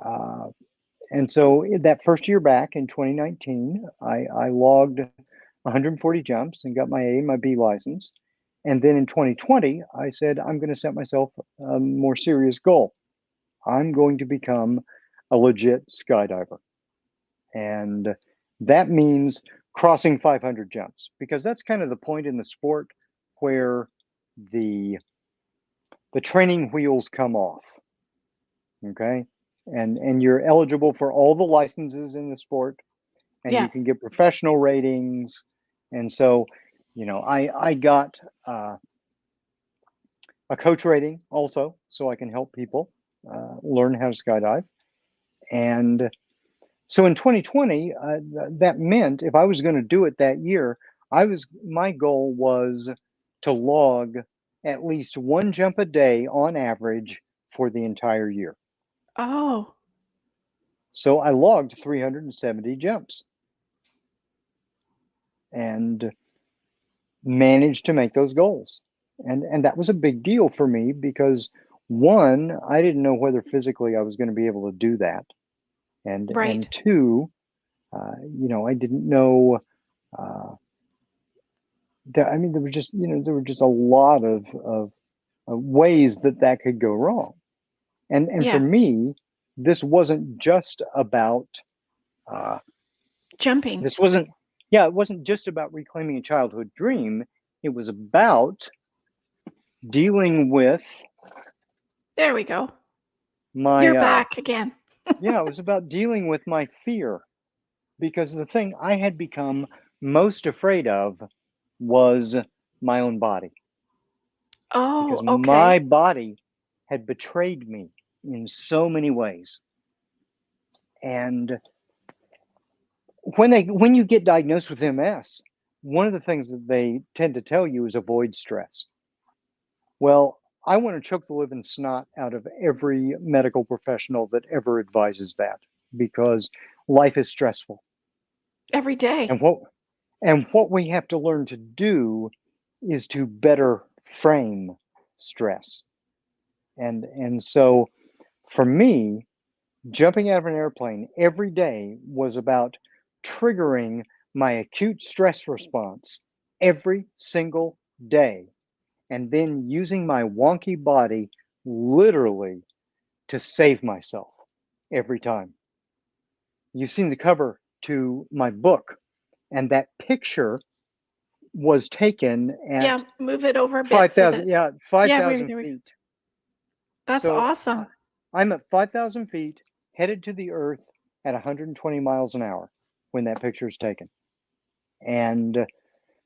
[SPEAKER 2] Uh, and so in that first year back in 2019, I logged 140 jumps and got my A and my B license. And then in 2020, I said, I'm going to set myself a more serious goal. I'm going to become a legit skydiver. And that means crossing 500 jumps because that's kind of the point in the sport where the the training wheels come off. Okay. And you're eligible for all the licenses in the sport and you
[SPEAKER 1] Yeah.
[SPEAKER 2] can get professional ratings. And so, I got a coach rating also, so I can help people learn how to skydive. And so in 2020, that meant if I was going to do it that year, my goal was to log at least one jump a day on average for the entire year.
[SPEAKER 1] Oh,
[SPEAKER 2] So I logged 370 jumps and managed to make those goals. And that was a big deal for me because one, I didn't know whether physically I was going to be able to do that. And
[SPEAKER 1] right.
[SPEAKER 2] two, I didn't know uh, that. I mean, there were just a lot of ways that could go wrong. And for
[SPEAKER 1] Yeah.
[SPEAKER 2] me, this wasn't just about uh,
[SPEAKER 1] Jumping.
[SPEAKER 2] this wasn't yeah, it wasn't just about reclaiming a childhood dream. It was about dealing with
[SPEAKER 1] There we go.
[SPEAKER 2] my
[SPEAKER 1] You're back again.
[SPEAKER 2] yeah, it was about dealing with my fear because the thing I had become most afraid of was my own body because
[SPEAKER 1] Oh,
[SPEAKER 2] my
[SPEAKER 1] okay.
[SPEAKER 2] body had betrayed me in so many ways. And when you get diagnosed with MS, one of the things that they tend to tell you is avoid stress. Well, I want to choke the living snot out of every medical professional that ever advises that because life is stressful.
[SPEAKER 1] Every day.
[SPEAKER 2] And what we have to learn to do is to better frame stress. And so for me, jumping out of an airplane every day was about triggering my acute stress response every single day, and then using my wonky body literally to save myself every time. You've seen the cover to my book, and that picture was taken
[SPEAKER 1] Yeah,
[SPEAKER 2] at
[SPEAKER 1] move it over a bit so
[SPEAKER 2] 5,000,
[SPEAKER 1] that
[SPEAKER 2] yeah,
[SPEAKER 1] yeah,
[SPEAKER 2] 5,000
[SPEAKER 1] there we go.
[SPEAKER 2] feet.
[SPEAKER 1] That's
[SPEAKER 2] So
[SPEAKER 1] awesome.
[SPEAKER 2] I'm at 5,000 feet, headed to the Earth at 120 miles an hour when that picture is taken. And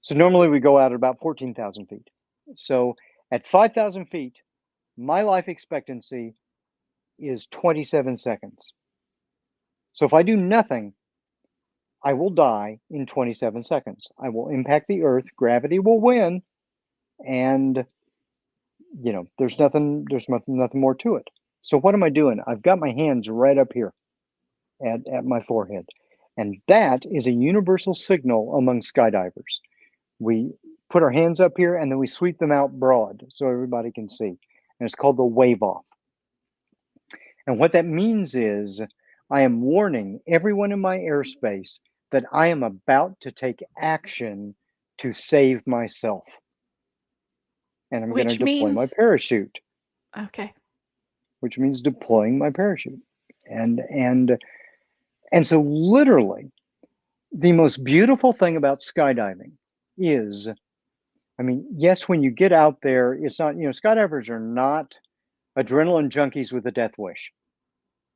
[SPEAKER 2] so normally we go out at about 14,000 feet. So at 5,000 feet, my life expectancy is 27 seconds. So if I do nothing, I will die in 27 seconds. I will impact the Earth, gravity will win, and there's nothing more to it. So what am I doing? I've got my hands right up here at my forehead. And that is a universal signal among skydivers. We put our hands up here and then we sweep them out broad so everybody can see. And it's called the wave off. And what that means is I am warning everyone in my airspace that I am about to take action to save myself. And I'm going to
[SPEAKER 1] Which
[SPEAKER 2] deploy my
[SPEAKER 1] means
[SPEAKER 2] parachute,
[SPEAKER 1] okay.
[SPEAKER 2] which means deploying my parachute. And and and so literally the most beautiful thing about skydiving is, I mean, yes, when you get out there, it's not, skydivers are not adrenaline junkies with a death wish.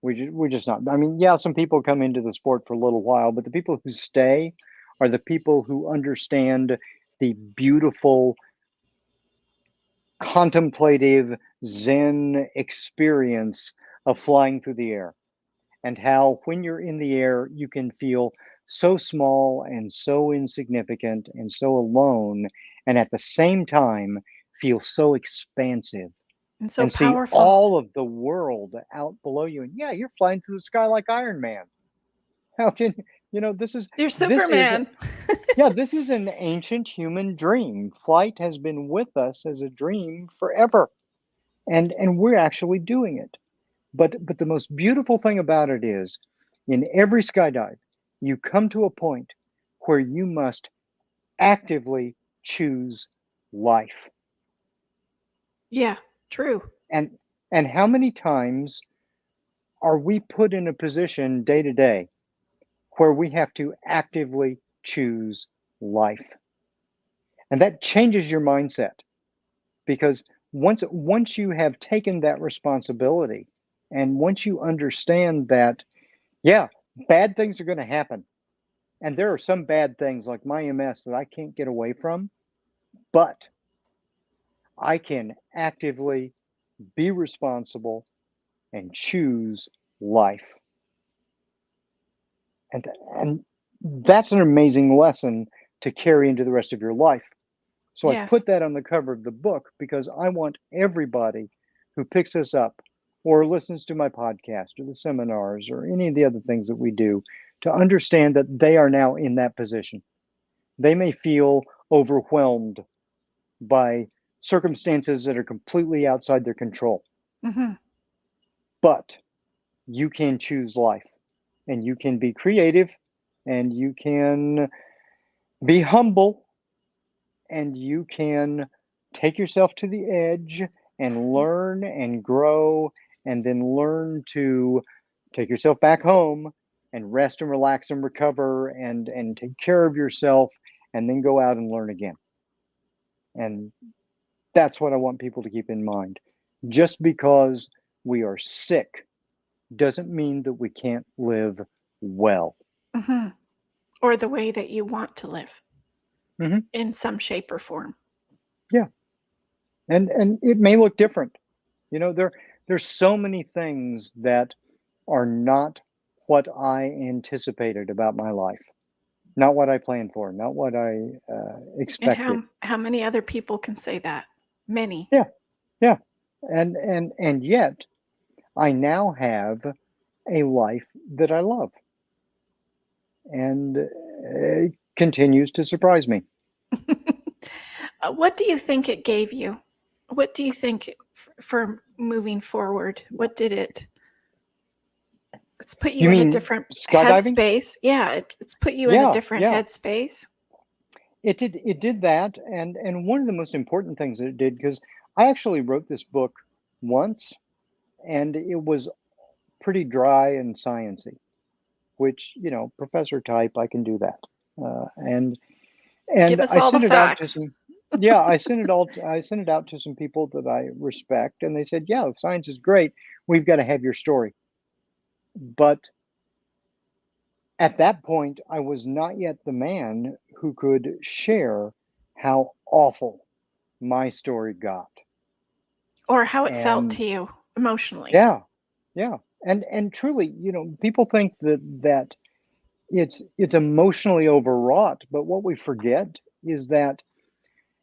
[SPEAKER 2] We're just not. I mean, yeah, some people come into the sport for a little while, but the people who stay are the people who understand the beautiful, contemplative, Zen experience of flying through the air, and how when you're in the air, you can feel so small and so insignificant and so alone, and at the same time, feel so expansive
[SPEAKER 1] And so
[SPEAKER 2] and see
[SPEAKER 1] powerful.
[SPEAKER 2] all of the world out below you. And yeah, you're flying through the sky like Iron Man. How can this is
[SPEAKER 1] You're
[SPEAKER 2] this is
[SPEAKER 1] Superman.
[SPEAKER 2] yeah, this is an ancient human dream. Flight has been with us as a dream forever. And we're actually doing it. But the most beautiful thing about it is in every skydive, you come to a point where you must actively choose life.
[SPEAKER 1] Yeah, true.
[SPEAKER 2] And how many times are we put in a position day to day where we have to actively choose life? And that changes your mindset because once you have taken that responsibility and once you understand that, yeah, bad things are going to happen. And there are some bad things like my MS that I can't get away from, but I can actively be responsible and choose life. And that's an amazing lesson to carry into the rest of your life. So I
[SPEAKER 1] Yes.
[SPEAKER 2] put that on the cover of the book because I want everybody who picks this up or listens to my podcast or the seminars or any of the other things that we do to understand that they are now in that position. They may feel overwhelmed by circumstances that are completely outside their control,
[SPEAKER 1] Hmm.
[SPEAKER 2] but you can choose life and you can be creative and you can be humble and you can take yourself to the edge and learn and grow and then learn to take yourself back home and rest and relax and recover and take care of yourself and then go out and learn again. And that's what I want people to keep in mind. Just because we are sick doesn't mean that we can't live well.
[SPEAKER 1] Hmm. Or the way that you want to live
[SPEAKER 2] Hmm.
[SPEAKER 1] in some shape or form.
[SPEAKER 2] Yeah, and it may look different. There's so many things that are not what I anticipated about my life, not what I planned for, not what I
[SPEAKER 1] And
[SPEAKER 2] expected.
[SPEAKER 1] how many other people can say that? Many.
[SPEAKER 2] Yeah, yeah, and yet I now have a life that I love, and it continues to surprise me.
[SPEAKER 1] What do you think it gave you? What do you think for moving forward? What did it? It's put
[SPEAKER 2] You
[SPEAKER 1] you in a
[SPEAKER 2] mean
[SPEAKER 1] different
[SPEAKER 2] skydiving?
[SPEAKER 1] headspace. Yeah, it's put you in a
[SPEAKER 2] Yeah,
[SPEAKER 1] different
[SPEAKER 2] yeah.
[SPEAKER 1] headspace.
[SPEAKER 2] It did that, and one of the most important things that it did, because I actually wrote this book once, and it was pretty dry and sciency, which, professor type, I can do that. And
[SPEAKER 1] Give us
[SPEAKER 2] I
[SPEAKER 1] all the
[SPEAKER 2] sent it out to
[SPEAKER 1] facts.
[SPEAKER 2] some, yeah, I sent it out to some people that I respect, and they said, "Yeah, science is great. We've got to have your story." But at that point, I was not yet the man who could share how awful my story got.
[SPEAKER 1] Or how it felt
[SPEAKER 2] And
[SPEAKER 1] to you emotionally.
[SPEAKER 2] yeah, yeah. And truly, people think that it's emotionally overwrought, but what we forget is that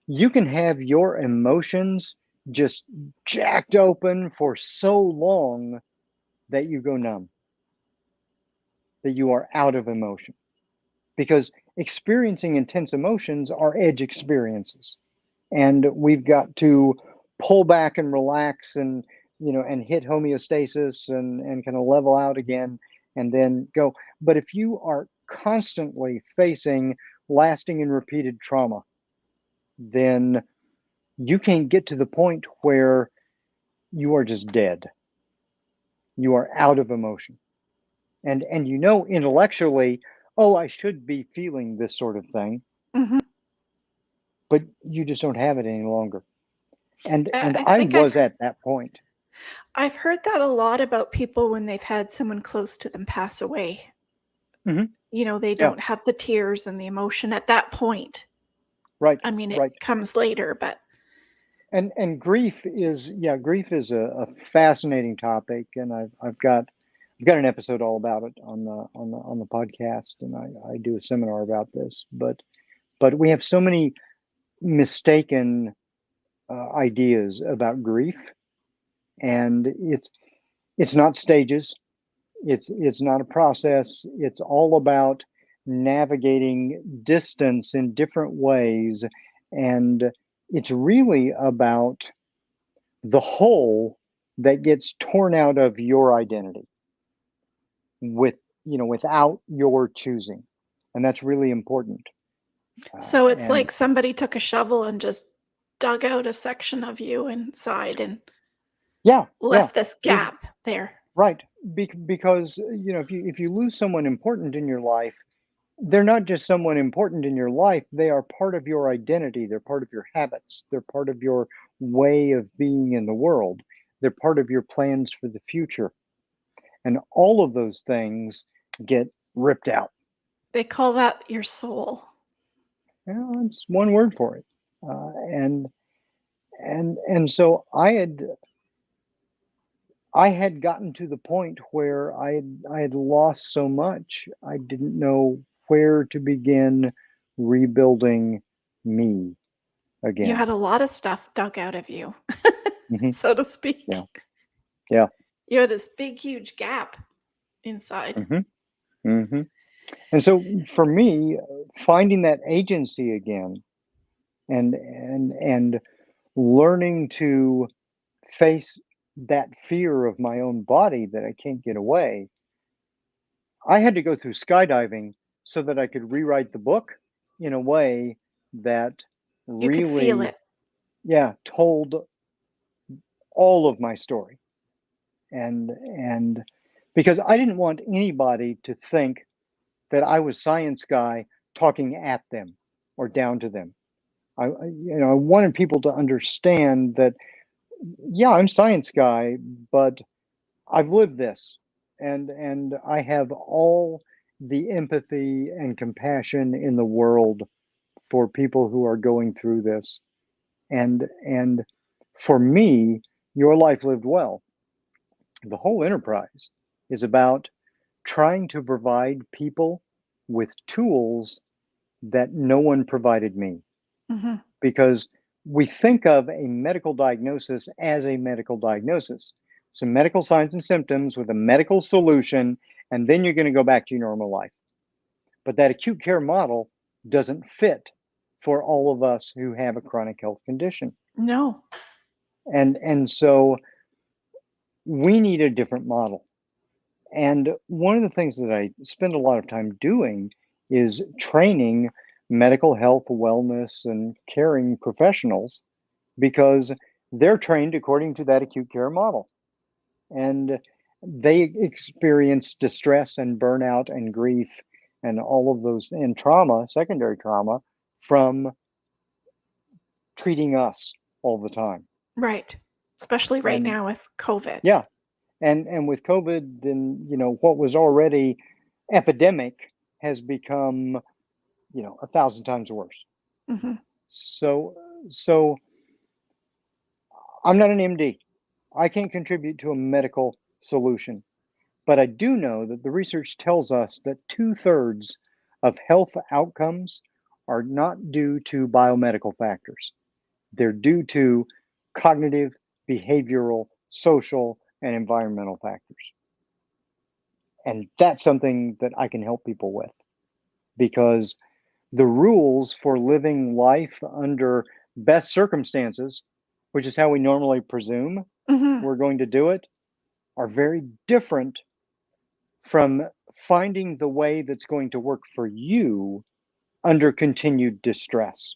[SPEAKER 2] you can have your emotions just jacked open for so long that you go numb, that you are out of emotion. Because experiencing intense emotions are edge experiences. And we've got to pull back and relax, and hit homeostasis, and kind of level out again, and then go. But if you are constantly facing lasting and repeated trauma, then you can get to the point where you are just dead. You are out of emotion. And intellectually, oh, I should be feeling this sort of thing,
[SPEAKER 1] Hmm.
[SPEAKER 2] but you just don't have it any longer. And
[SPEAKER 1] I
[SPEAKER 2] I
[SPEAKER 1] think
[SPEAKER 2] was at that point.
[SPEAKER 1] I've heard that a lot about people when they've had someone close to them pass away.
[SPEAKER 2] Hmm.
[SPEAKER 1] They
[SPEAKER 2] Yeah,
[SPEAKER 1] don't have the tears and the emotion at that point.
[SPEAKER 2] right,
[SPEAKER 1] I mean, it
[SPEAKER 2] right.
[SPEAKER 1] comes later, but
[SPEAKER 2] And grief is a fascinating topic, and I've got an episode all about it on the podcast, and I do a seminar about this. But we have so many mistaken ideas about grief, and it's not stages. It's not a process. It's all about navigating distance in different ways, and it's really about the whole that gets torn out of your identity with without your choosing, and that's really important.
[SPEAKER 1] so it's
[SPEAKER 2] And
[SPEAKER 1] like somebody took a shovel and just dug out a section of you inside and
[SPEAKER 2] yeah, yeah,
[SPEAKER 1] left this
[SPEAKER 2] it,
[SPEAKER 1] gap there.
[SPEAKER 2] right. Because if you lose someone important in your life, they're not just someone important in your life, they are part of your identity, they're part of your habits, they're part of your way of being in the world, they're part of your plans for the future, and all of those things get ripped out.
[SPEAKER 1] They call that your soul.
[SPEAKER 2] It's one word for it. And so I had gotten to the point where I had lost so much, I didn't know where to begin rebuilding me
[SPEAKER 1] You
[SPEAKER 2] again.
[SPEAKER 1] had a lot of stuff dug out of you,
[SPEAKER 2] Hmm.
[SPEAKER 1] so to
[SPEAKER 2] Yeah,
[SPEAKER 1] speak.
[SPEAKER 2] yeah.
[SPEAKER 1] You had this big, huge gap inside.
[SPEAKER 2] Hmm. Hmm. And so for me, finding that agency again, and learning to face that fear of my own body that I can't get away, I had to go through skydiving so that I could rewrite the book in a way that
[SPEAKER 1] You could feel
[SPEAKER 2] really,
[SPEAKER 1] it.
[SPEAKER 2] yeah, told all of my story. And because I didn't want anybody to think that I was science guy talking at them or down to them. I wanted people to understand that, yeah, I'm science guy, but I've lived this, and I have all the empathy and compassion in the world for people who are going through this. And for me, your life lived well. The whole enterprise is about trying to provide people with tools that no one provided me,
[SPEAKER 1] Mhm.
[SPEAKER 2] because we think of a medical diagnosis as a medical diagnosis. some medical signs and symptoms with a medical solution, and then you're going to go back to your normal life. But that acute care model doesn't fit for all of us who have a chronic health condition.
[SPEAKER 1] No.
[SPEAKER 2] And so we need a different model. And one of the things that I spend a lot of time doing is training medical health, wellness, and caring professionals because they're trained according to that acute care model. And they experience distress and burnout and grief and all of those and trauma, secondary trauma from treating us all the time.
[SPEAKER 1] Right. Especially right
[SPEAKER 2] And
[SPEAKER 1] now with COVID.
[SPEAKER 2] yeah, and with COVID, then what was already epidemic has become 1,000 times worse.
[SPEAKER 1] Hmm.
[SPEAKER 2] So so I'm not an MD. I can't contribute to a medical solution, but I do know that the research tells us that 2/3 of health outcomes are not due to biomedical factors. They're due to cognitive, behavioral, social, and environmental factors. And that's something that I can help people with because the rules for living life under best circumstances, which is how we normally presume
[SPEAKER 1] Hmm.
[SPEAKER 2] we're going to do it, are very different from finding the way that's going to work for you under continued distress.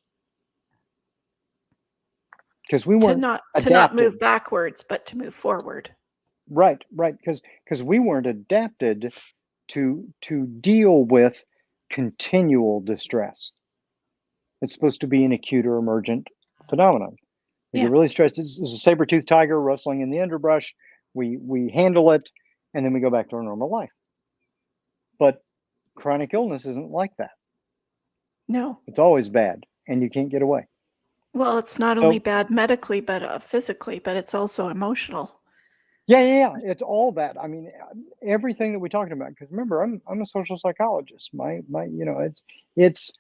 [SPEAKER 2] Because we weren't
[SPEAKER 1] To not move
[SPEAKER 2] adapted.
[SPEAKER 1] backwards, but to move forward.
[SPEAKER 2] Right, right. Because we weren't adapted to deal with continual distress. It's supposed to be an acute or emergent phenomenon. We get
[SPEAKER 1] Yeah.
[SPEAKER 2] really stressed. It's a saber-toothed tiger rustling in the underbrush. We handle it, and then we go back to our normal life. But chronic illness isn't like that.
[SPEAKER 1] No.
[SPEAKER 2] It's always bad, and you can't get away.
[SPEAKER 1] Well, it's not only
[SPEAKER 2] So
[SPEAKER 1] bad medically, but physically, but it's also emotional.
[SPEAKER 2] yeah. It's all that. I mean, everything that we're talking about. Because remember, I'm a social psychologist. It's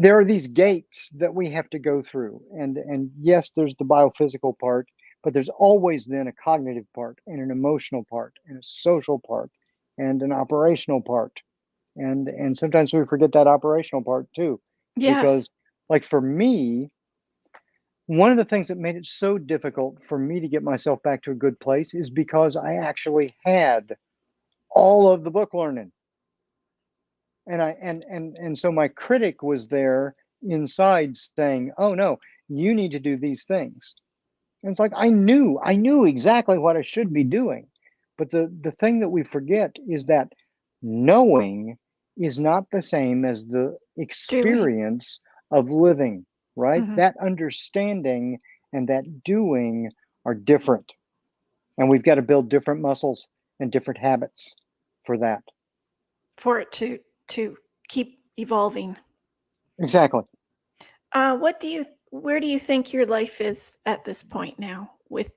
[SPEAKER 2] there are these gates that we have to go through, and yes, there's the biophysical part, but there's always then a cognitive part and an emotional part and a social part and an operational part, and sometimes we forget that operational part too,
[SPEAKER 1] Yes.
[SPEAKER 2] because like for me, one of the things that made it so difficult for me to get myself back to a good place is because I actually had all of the book learning. And so my critic was there inside saying, "Oh no, you need to do these things." And it's like I knew exactly what I should be doing. But the thing that we forget is that knowing is not the same as the
[SPEAKER 1] Doing.
[SPEAKER 2] experience of living, right?
[SPEAKER 1] Hmm.
[SPEAKER 2] That understanding and that doing are different. And we've got to build different muscles and different habits for that.
[SPEAKER 1] For it to keep evolving.
[SPEAKER 2] Exactly.
[SPEAKER 1] Where do you think your life is at this point now with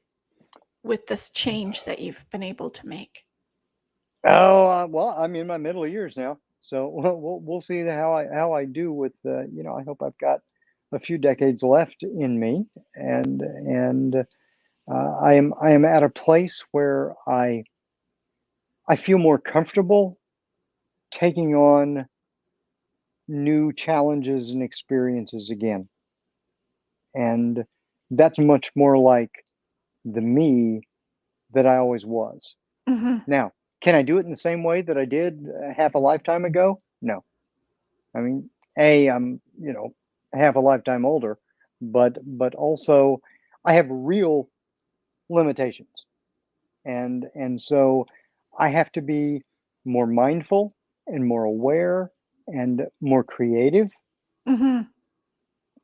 [SPEAKER 1] this change that you've been able to make?
[SPEAKER 2] Oh, well, I'm in my middle years now, so we'll see how I do with I hope I've got a few decades left in me, and I am at a place where I feel more comfortable taking on new challenges and experiences again, and that's much more like the me that I always was.
[SPEAKER 1] Hmm.
[SPEAKER 2] Now, can I do it in the same way that I did half a lifetime ago? No. I mean, I'm, half a lifetime older, but also I have real limitations. And so I have to be more mindful and more aware and more creative,
[SPEAKER 1] Hmm.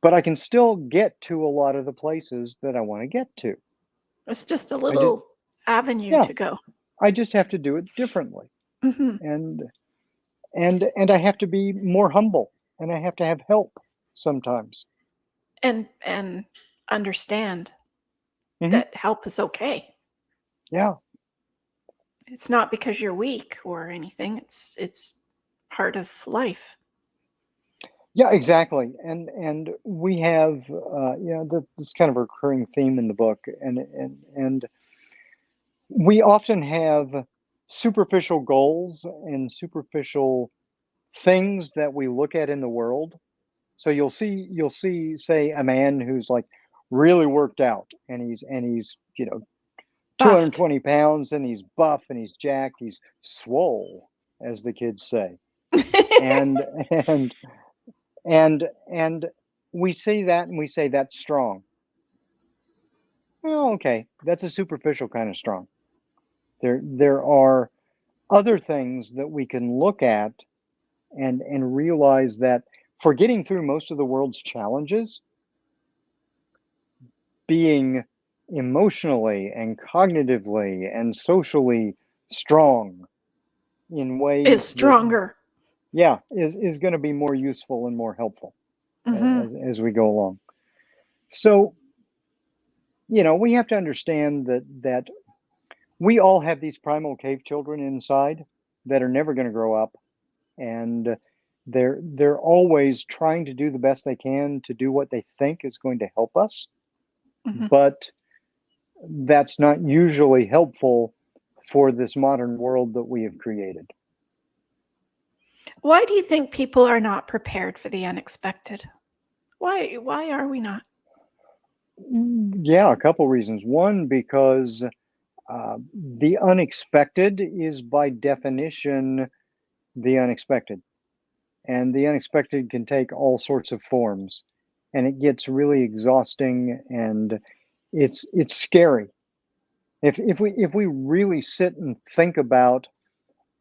[SPEAKER 2] but I can still get to a lot of the places that I want to get to.
[SPEAKER 1] It's just a
[SPEAKER 2] I just
[SPEAKER 1] little avenue
[SPEAKER 2] Yeah,
[SPEAKER 1] to go.
[SPEAKER 2] I just have to do it differently.
[SPEAKER 1] Hmm.
[SPEAKER 2] And and I have to be more humble and I have to have help sometimes.
[SPEAKER 1] And understand
[SPEAKER 2] Hmm.
[SPEAKER 1] that help is okay.
[SPEAKER 2] Yeah.
[SPEAKER 1] It's not because you're weak or anything. It's part of life.
[SPEAKER 2] Yeah, exactly. And we have that's kind of a recurring theme in the book, and We often have superficial goals and superficial things that we look at in the world. So you'll see, say, a man who's like really worked out, and he's 220
[SPEAKER 1] Buffed.
[SPEAKER 2] pounds, and he's buff and he's jacked, he's swole, as the kids say. And and and we see that and we say that's strong. Well, okay, that's a superficial kind of strong. There are other things that we can look at and realize that for getting through most of the world's challenges, being emotionally and cognitively and socially strong in
[SPEAKER 1] Is
[SPEAKER 2] ways that,
[SPEAKER 1] stronger.
[SPEAKER 2] yeah, is going to be more useful and more helpful
[SPEAKER 1] Hmm.
[SPEAKER 2] as we go along. So, we have to understand that we all have these primal cave children inside that are never going to grow up, and they're always trying to do the best they can to do what they think is going to help us,
[SPEAKER 1] Hmm.
[SPEAKER 2] but that's not usually helpful for this modern world that we have created.
[SPEAKER 1] Why do you think people are not prepared for the unexpected? Why are we not?
[SPEAKER 2] Yeah, a couple reasons. One, because the unexpected is by definition the unexpected, and the unexpected can take all sorts of forms, and it gets really exhausting, and it's scary. If we really sit and think about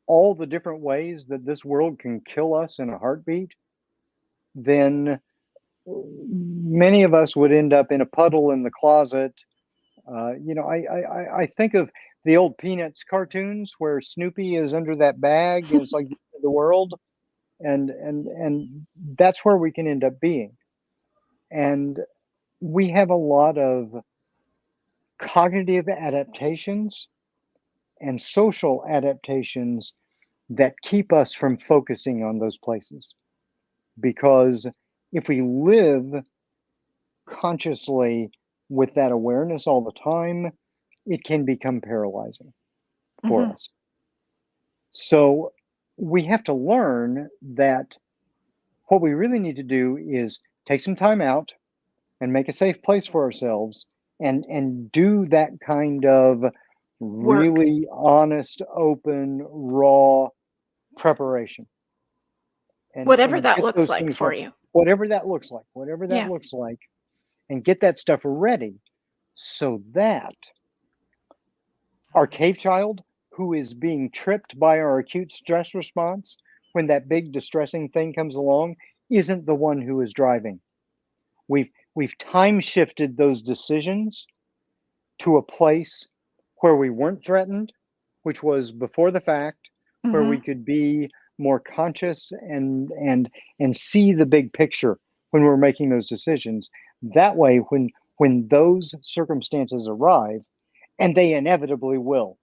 [SPEAKER 2] all the different ways that this world can kill us in a heartbeat, then many of us would end up in a puddle in the closet. I think of the old Peanuts cartoons where Snoopy is under that bag and it's like the world, and that's where we can end up being. And we have a lot of cognitive adaptations and social adaptations that keep us from focusing on those places. Because if we live consciously with that awareness all the time, it can become paralyzing for
[SPEAKER 1] Hmm.
[SPEAKER 2] us. So we have to learn that what we really need to do is take some time out and make a safe place for ourselves, and do that kind of
[SPEAKER 1] Work.
[SPEAKER 2] really honest, open, raw preparation,
[SPEAKER 1] Whatever
[SPEAKER 2] and
[SPEAKER 1] that
[SPEAKER 2] get
[SPEAKER 1] looks
[SPEAKER 2] those
[SPEAKER 1] like
[SPEAKER 2] things
[SPEAKER 1] for
[SPEAKER 2] right,
[SPEAKER 1] you.
[SPEAKER 2] whatever that
[SPEAKER 1] Yeah.
[SPEAKER 2] looks like, and get that stuff ready so that our cave child, who is being tripped by our acute stress response when that big distressing thing comes along, isn't the one who is driving. We've time shifted those decisions to a place where we weren't threatened, which was before the fact, where
[SPEAKER 1] Hmm.
[SPEAKER 2] we could be more conscious and see the big picture when we're making those decisions. That way, when those circumstances arrive, and they inevitably will,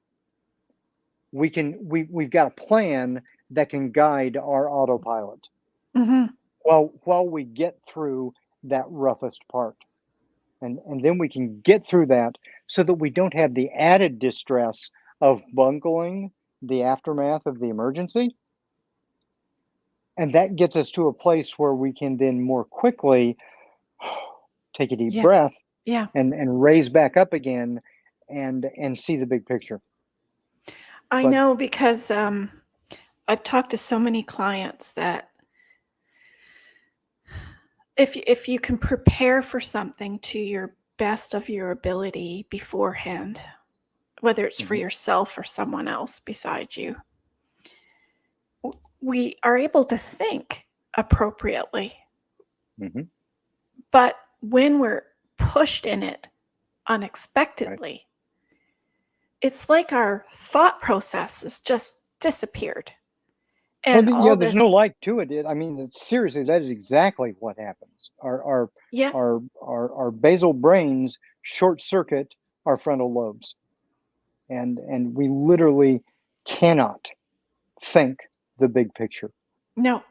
[SPEAKER 2] we've got a plan that can guide our autopilot
[SPEAKER 1] Hmm.
[SPEAKER 2] while we get through that roughest part. And then we can get through that so that we don't have the added distress of bungling the aftermath of the emergency. And that gets us to a place where we can then more quickly take a deep
[SPEAKER 1] Yeah.
[SPEAKER 2] breath
[SPEAKER 1] Yeah.
[SPEAKER 2] and raise back up again and see the big picture.
[SPEAKER 1] I
[SPEAKER 2] But
[SPEAKER 1] know because I've talked to so many clients that if you can prepare for something to your best of your ability beforehand, whether it's for
[SPEAKER 2] mhm,
[SPEAKER 1] yourself or someone else beside you, we are able to think appropriately.
[SPEAKER 2] mhm,
[SPEAKER 1] But when we're pushed in it
[SPEAKER 2] right.
[SPEAKER 1] unexpectedly, it's like our thought process has just disappeared.
[SPEAKER 2] Well,
[SPEAKER 1] And
[SPEAKER 2] yeah,
[SPEAKER 1] all
[SPEAKER 2] there's no
[SPEAKER 1] this,
[SPEAKER 2] like to it. I mean, seriously, that is exactly what happens.
[SPEAKER 1] yeah,
[SPEAKER 2] Our basal brains short circuit our frontal lobes, and we literally cannot think the big picture.
[SPEAKER 1] no,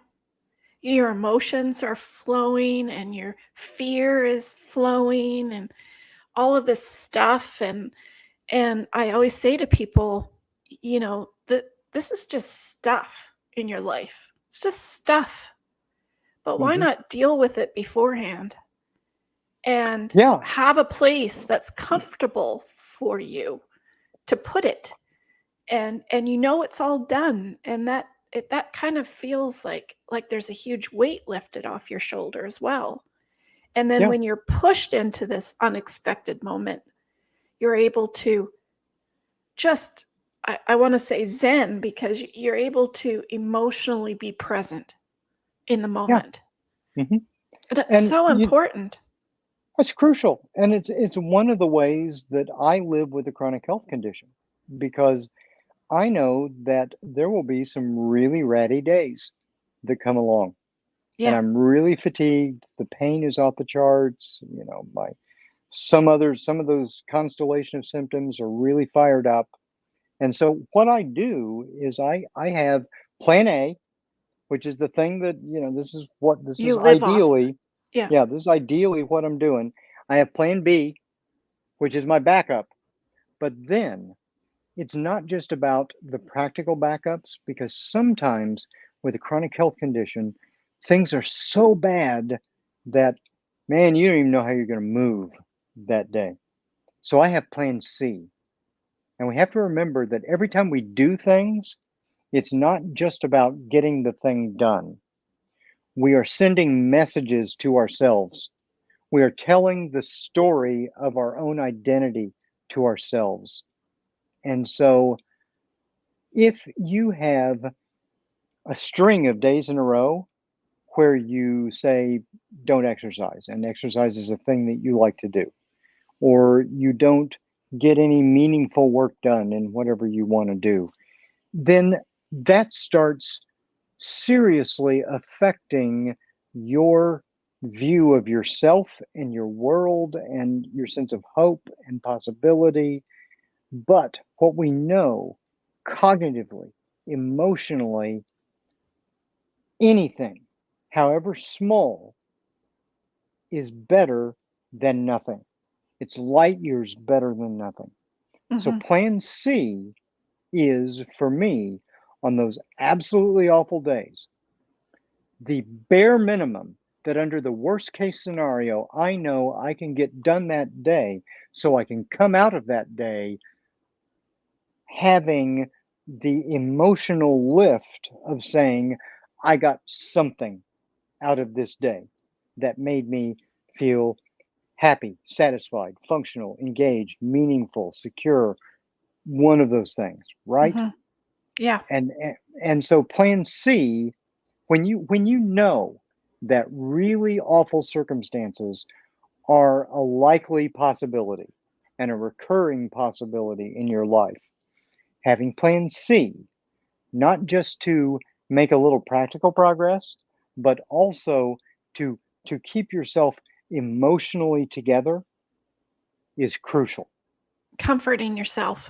[SPEAKER 1] your emotions are flowing and your fear is flowing and all of this stuff. And And I always say to people, that this is just stuff in your life. It's just stuff. But why
[SPEAKER 2] Hmm.
[SPEAKER 1] not deal with it beforehand and
[SPEAKER 2] Yeah,
[SPEAKER 1] have a place that's comfortable for you to put it, and it's all done, and that kind of feels like there's a huge weight lifted off your shoulder as well. And then
[SPEAKER 2] yeah,
[SPEAKER 1] when you're pushed into this unexpected moment, you're able to just, I want to say zen, because you're able to emotionally be present in the
[SPEAKER 2] yeah.
[SPEAKER 1] moment.
[SPEAKER 2] Hmm.
[SPEAKER 1] And it's
[SPEAKER 2] And
[SPEAKER 1] so important.
[SPEAKER 2] that's crucial, and it's one of the ways that I live with a chronic health condition, because I know that there will be some really ratty days that come along, and
[SPEAKER 1] Yeah.
[SPEAKER 2] I'm really fatigued. The pain is off the charts. My some of those constellation of symptoms are really fired up. And so what I do is I have plan A, which is the thing that, this
[SPEAKER 1] You
[SPEAKER 2] is
[SPEAKER 1] live off.
[SPEAKER 2] ideally,
[SPEAKER 1] Yeah.
[SPEAKER 2] yeah, this is ideally what I'm doing. I have plan B, which is my backup. But then it's not just about the practical backups, because sometimes with a chronic health condition, things are so bad that, man, you don't even know how you're going to move that day. So I have plan C. And we have to remember that every time we do things, it's not just about getting the thing done. We are sending messages to ourselves. We are telling the story of our own identity to ourselves. And so if you have a string of days in a row where you say, don't exercise, and exercise is a thing that you like to do, or you don't get any meaningful work done in whatever you want to do, then that starts seriously affecting your view of yourself and your world and your sense of hope and possibility. But what we know cognitively, emotionally, anything, however small, is better than nothing. It's light years better than nothing. So,
[SPEAKER 1] Hmm.
[SPEAKER 2] plan C is for me, on those absolutely awful days, the bare minimum that under the worst case scenario, I know I can get done that day, so I can come out of that day having the emotional lift of saying, I got something out of this day that made me feel happy, satisfied, functional, engaged, meaningful, secure, one of those things, right?
[SPEAKER 1] Hmm. Yeah.
[SPEAKER 2] And and so plan C, when you know that really awful circumstances are a likely possibility and a recurring possibility in your life, having plan C, not just to make a little practical progress, but also to keep yourself emotionally together, is crucial.
[SPEAKER 1] Comforting yourself.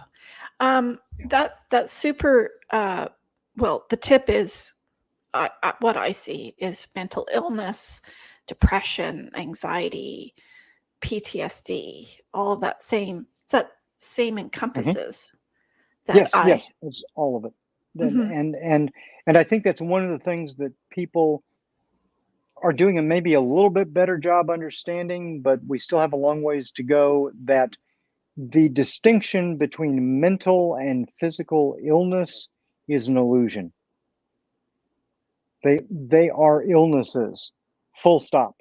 [SPEAKER 1] That's super. Well, the tip is, what I see is mental illness, depression, anxiety, PTSD, all of that same, that same
[SPEAKER 2] Mhm.
[SPEAKER 1] encompasses that
[SPEAKER 2] Yes,
[SPEAKER 1] I.
[SPEAKER 2] yes, it's all of it. And
[SPEAKER 1] Mhm.
[SPEAKER 2] and and and I think that's one of the things that people are doing a maybe a little bit better job understanding, but we still have a long ways to go, that the distinction between mental and physical illness is an illusion. They are illnesses, full stop.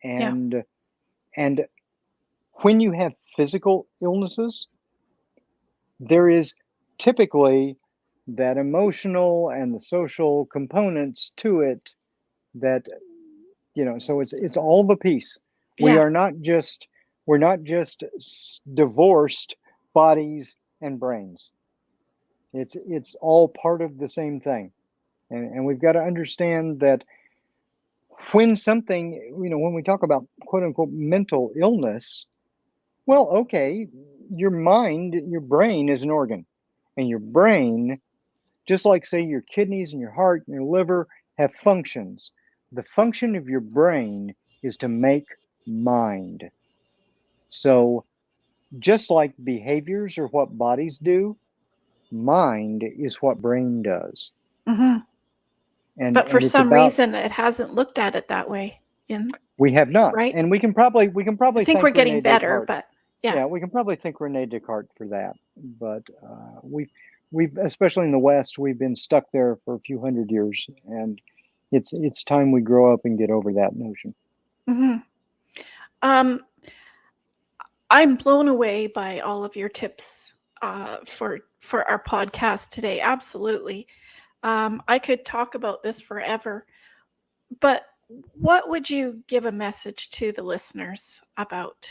[SPEAKER 1] Yeah.
[SPEAKER 2] And and when you have physical illnesses, there is typically that emotional and the social components to it, that, so it's all the piece. we
[SPEAKER 1] Yeah.
[SPEAKER 2] are not just we're not just divorced bodies and brains. It's all part of the same thing. And we've got to understand that when something, when we talk about quote unquote mental illness, well, okay, your mind, your brain is an organ, and your brain, just like, say, your kidneys and your heart and your liver have functions. The function of your brain is to make mind. So Just like behaviors are what bodies do, mind is what brain does.
[SPEAKER 1] Mhm.
[SPEAKER 2] And
[SPEAKER 1] But for
[SPEAKER 2] and it's
[SPEAKER 1] some
[SPEAKER 2] about
[SPEAKER 1] reason, it hasn't looked at it that way in
[SPEAKER 2] we have not.
[SPEAKER 1] right?
[SPEAKER 2] And we can
[SPEAKER 1] I
[SPEAKER 2] probably
[SPEAKER 1] think we're
[SPEAKER 2] thank
[SPEAKER 1] getting
[SPEAKER 2] Rene
[SPEAKER 1] better,
[SPEAKER 2] Descartes.
[SPEAKER 1] but yeah.
[SPEAKER 2] Yeah, we can probably thank Rene Descartes for that. But we've especially in the West, we've been stuck there for a few hundred years, and it's time we grow up and get over that notion.
[SPEAKER 1] Mhm. Um, I'm blown away by all of your tips for our podcast today. Absolutely. I could talk about this forever, but what would you give a message to the listeners about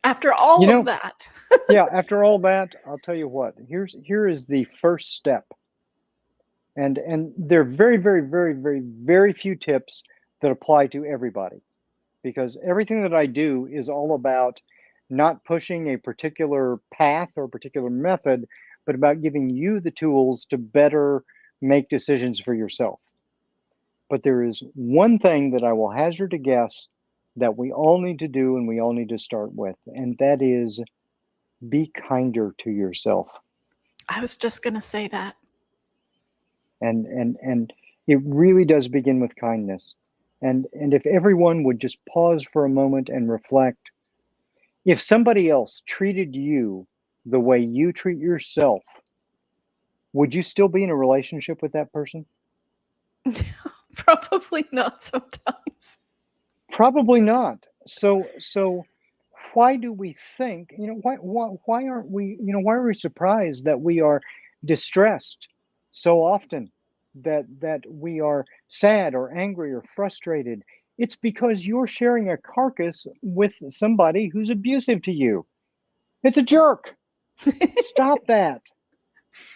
[SPEAKER 1] after
[SPEAKER 2] You
[SPEAKER 1] all of
[SPEAKER 2] know,
[SPEAKER 1] that?
[SPEAKER 2] yeah, after all that, I'll tell you what. Here is the first step. And there are very, very, very, very, very few tips that apply to everybody, because everything that I do is all about not pushing a particular path or a particular method, but about giving you the tools to better make decisions for yourself. But there is one thing that I will hazard a guess that we all need to do and we all need to start with, and that is be kinder to yourself.
[SPEAKER 1] I was just going to say that.
[SPEAKER 2] And it really does begin with kindness. And if everyone would just pause for a moment and reflect, if somebody else treated you the way you treat yourself, would you still be in a relationship with that person?
[SPEAKER 1] Probably not sometimes.
[SPEAKER 2] Probably not. So why do we think, why aren't we, why are we surprised that we are distressed so often, that we are sad or angry or frustrated? It's because you're sharing a carcass with somebody who's abusive to you. It's a jerk. Stop that.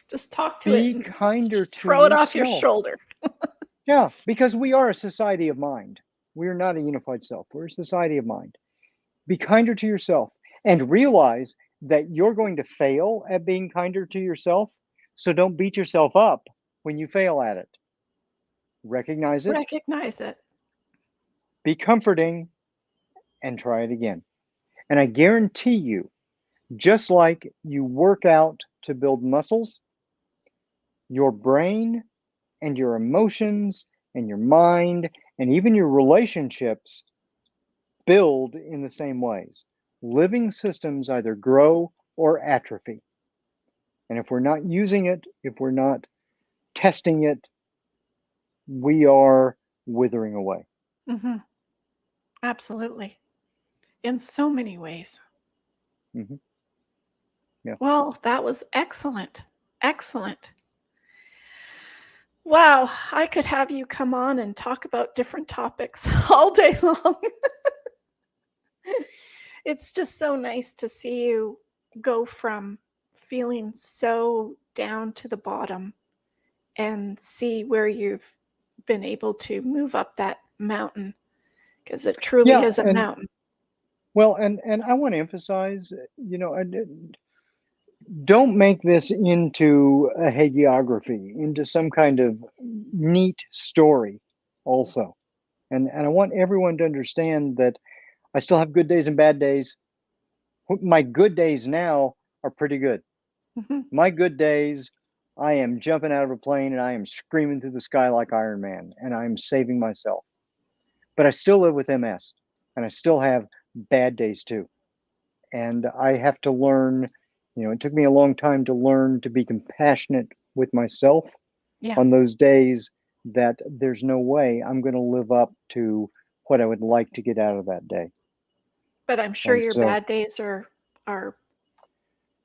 [SPEAKER 1] Just talk to it
[SPEAKER 2] Be
[SPEAKER 1] and
[SPEAKER 2] kinder to
[SPEAKER 1] throw it off your
[SPEAKER 2] yourself.
[SPEAKER 1] shoulder.
[SPEAKER 2] Yeah, because we are a society of mind. We are not a unified self. We're a society of mind. Be kinder to yourself and realize that you're going to fail at being kinder to yourself. So don't beat yourself up when you fail at it. Recognize it,
[SPEAKER 1] Recognize it.
[SPEAKER 2] be comforting, and try it again. And I guarantee you, just like you work out to build muscles, your brain and your emotions and your mind and even your relationships build in the same ways. Living systems either grow or atrophy. And if we're not using it, if we're not testing it, we are withering away.
[SPEAKER 1] Hmm. Absolutely. In so many ways.
[SPEAKER 2] Hmm. Yeah.
[SPEAKER 1] Well, that was excellent. Excellent. Wow, I could have you come on and talk about different topics all day long. It's just so nice to see you go from feeling so down to the bottom and see where you've been able to move up that mountain because it truly
[SPEAKER 2] Yeah.
[SPEAKER 1] is a
[SPEAKER 2] And
[SPEAKER 1] mountain.
[SPEAKER 2] well, and I want to emphasize, don't make this into a hagiography, into some kind of neat story also. And I want everyone to understand that I still have good days and bad days. My good days now are pretty good.
[SPEAKER 1] Mhm.
[SPEAKER 2] My good days, I am jumping out of a plane and I am screaming through the sky like Iron Man and I am saving myself. But I still live with MS and I still have bad days too. And I have to learn, it took me a long time to learn to be compassionate with myself
[SPEAKER 1] Yeah,
[SPEAKER 2] on those days that there's no way I'm going to live up to what I would like to get out of that day.
[SPEAKER 1] but I'm sure
[SPEAKER 2] And
[SPEAKER 1] your
[SPEAKER 2] so
[SPEAKER 1] bad days are
[SPEAKER 2] my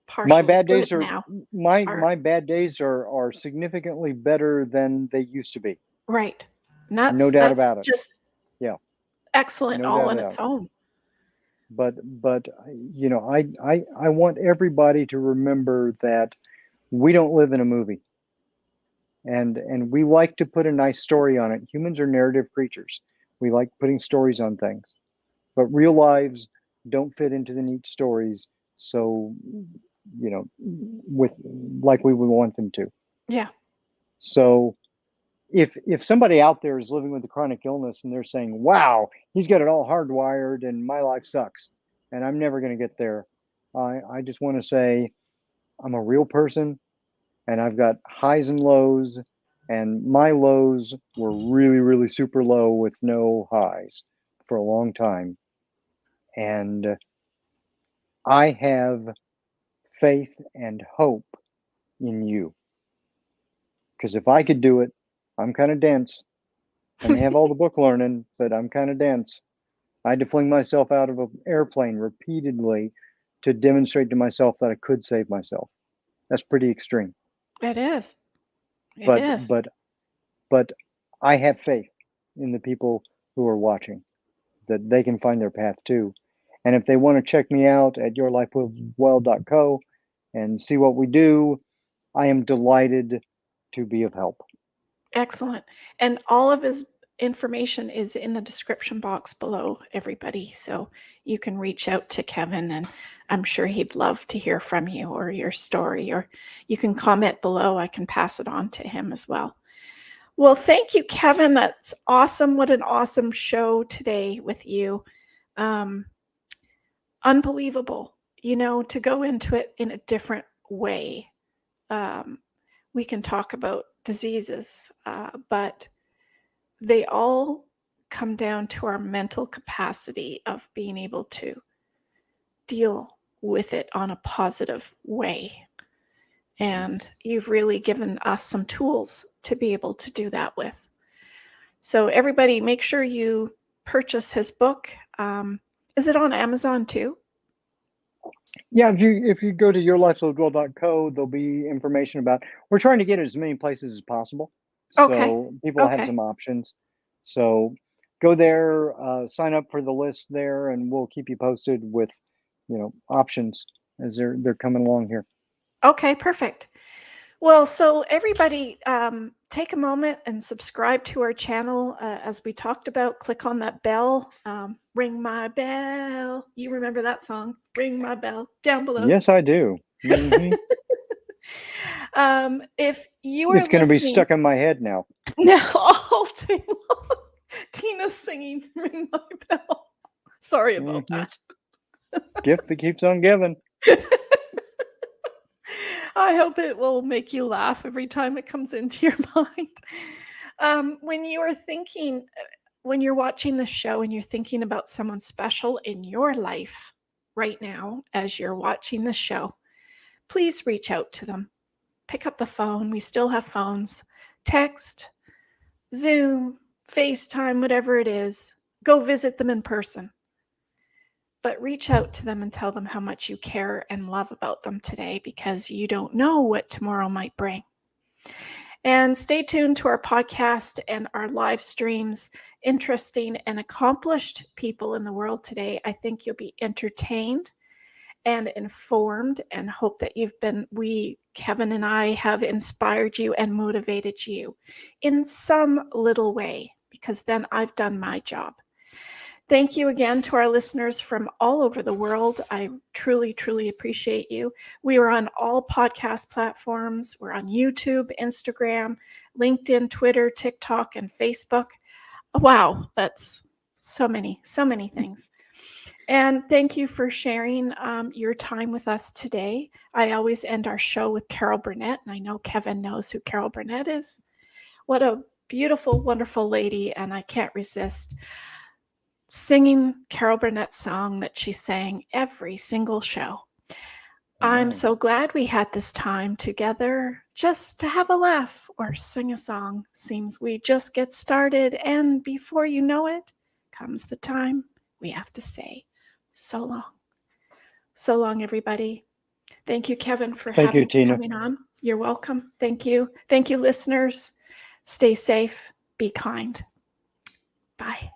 [SPEAKER 1] partially
[SPEAKER 2] bad
[SPEAKER 1] good
[SPEAKER 2] days are
[SPEAKER 1] now.
[SPEAKER 2] my
[SPEAKER 1] Are
[SPEAKER 2] my bad days are significantly better than they used to be.
[SPEAKER 1] right. And
[SPEAKER 2] No
[SPEAKER 1] that's
[SPEAKER 2] doubt
[SPEAKER 1] that's
[SPEAKER 2] about it.
[SPEAKER 1] just
[SPEAKER 2] Yeah,
[SPEAKER 1] excellent
[SPEAKER 2] no
[SPEAKER 1] all
[SPEAKER 2] doubt
[SPEAKER 1] on
[SPEAKER 2] about
[SPEAKER 1] its
[SPEAKER 2] it.
[SPEAKER 1] own.
[SPEAKER 2] But I want everybody to remember that we don't live in a movie, and we like to put a nice story on it. Humans are narrative creatures. We like putting stories on things, but real lives don't fit into the neat stories. So, with like we would want them to.
[SPEAKER 1] Yeah.
[SPEAKER 2] So if somebody out there is living with a chronic illness and they're saying, "Wow, he's got it all hardwired and my life sucks," and I'm never going to get there. I just want to say I'm a real person, and I've got highs and lows, and my lows were really, really super low with no highs for a long time. And I have faith and hope in you. Because if I could do it, I'm kind of dense. I may have all the book learning, but I'm kind of dense. I had to fling myself out of an airplane repeatedly to demonstrate to myself that I could save myself. That's pretty extreme.
[SPEAKER 1] It is. It
[SPEAKER 2] But
[SPEAKER 1] is.
[SPEAKER 2] but but I have faith in the people who are watching that they can find their path too. And if they want to check me out at yourlifewillwell.co and see what we do, I am delighted to be of help.
[SPEAKER 1] Excellent. And all of his information is in the description box below, everybody. So you can reach out to Kevin, and I'm sure he'd love to hear from you or your story, or you can comment below. I can pass it on to him as well. Well, thank you, Kevin. That's awesome. What an awesome show today with you. Unbelievable, to go into it in a different way. We can talk about diseases, but they all come down to our mental capacity of being able to deal with it on a positive way. And you've really given us some tools to be able to do that with. So everybody, make sure you purchase his book. Is it on Amazon too?
[SPEAKER 2] Yeah, if you go to yourlifewillwell.co, there'll be information about. We're trying to get it as many places as possible,
[SPEAKER 1] Okay.
[SPEAKER 2] so people have
[SPEAKER 1] Okay.
[SPEAKER 2] some options. So go there, sign up for the list there, and we'll keep you posted with, options as they're coming along here.
[SPEAKER 1] Okay, perfect. Well, so everybody, take a moment and subscribe to our channel. As we talked about, click on that bell. Ring my bell. You remember that song? Ring my bell down below.
[SPEAKER 2] Yes, I do. Mm-hmm.
[SPEAKER 1] If you are
[SPEAKER 2] It's going to be
[SPEAKER 1] listening
[SPEAKER 2] stuck in my head now.
[SPEAKER 1] now all day long, Tina's singing "Ring My Bell." Sorry about that.
[SPEAKER 2] Gift that keeps on giving.
[SPEAKER 1] I hope it will make you laugh every time it comes into your mind. When you are thinking, when you're watching the show and you're thinking about someone special in your life right now, as you're watching the show, please reach out to them. Pick up the phone. We still have phones. Text, Zoom, FaceTime, whatever it is. Go visit them in person. But reach out to them and tell them how much you care and love about them today, because you don't know what tomorrow might bring. And stay tuned to our podcast and our live streams. Interesting and accomplished people in the world today. I think you'll be entertained and informed, and hope that Kevin and I, have inspired you and motivated you in some little way, because then I've done my job. Thank you again to our listeners from all over the world. I truly, truly appreciate you. We are on all podcast platforms. We're on YouTube, Instagram, LinkedIn, Twitter, TikTok, and Facebook. Wow, that's so many things. And thank you for sharing your time with us today. I always end our show with Carol Burnett, and I know Kevin knows who Carol Burnett is. What a beautiful, wonderful lady, and I can't resist singing Carol Burnett's song that she sang every single show. I'm so glad we had this time together just to have a laugh or sing a song. Seems we just get started, and before you know it, comes the time we have to say so long. So long, everybody. Thank you, Kevin, for coming on. You're welcome. Thank you. Thank you, listeners. Stay safe. Be kind. Bye.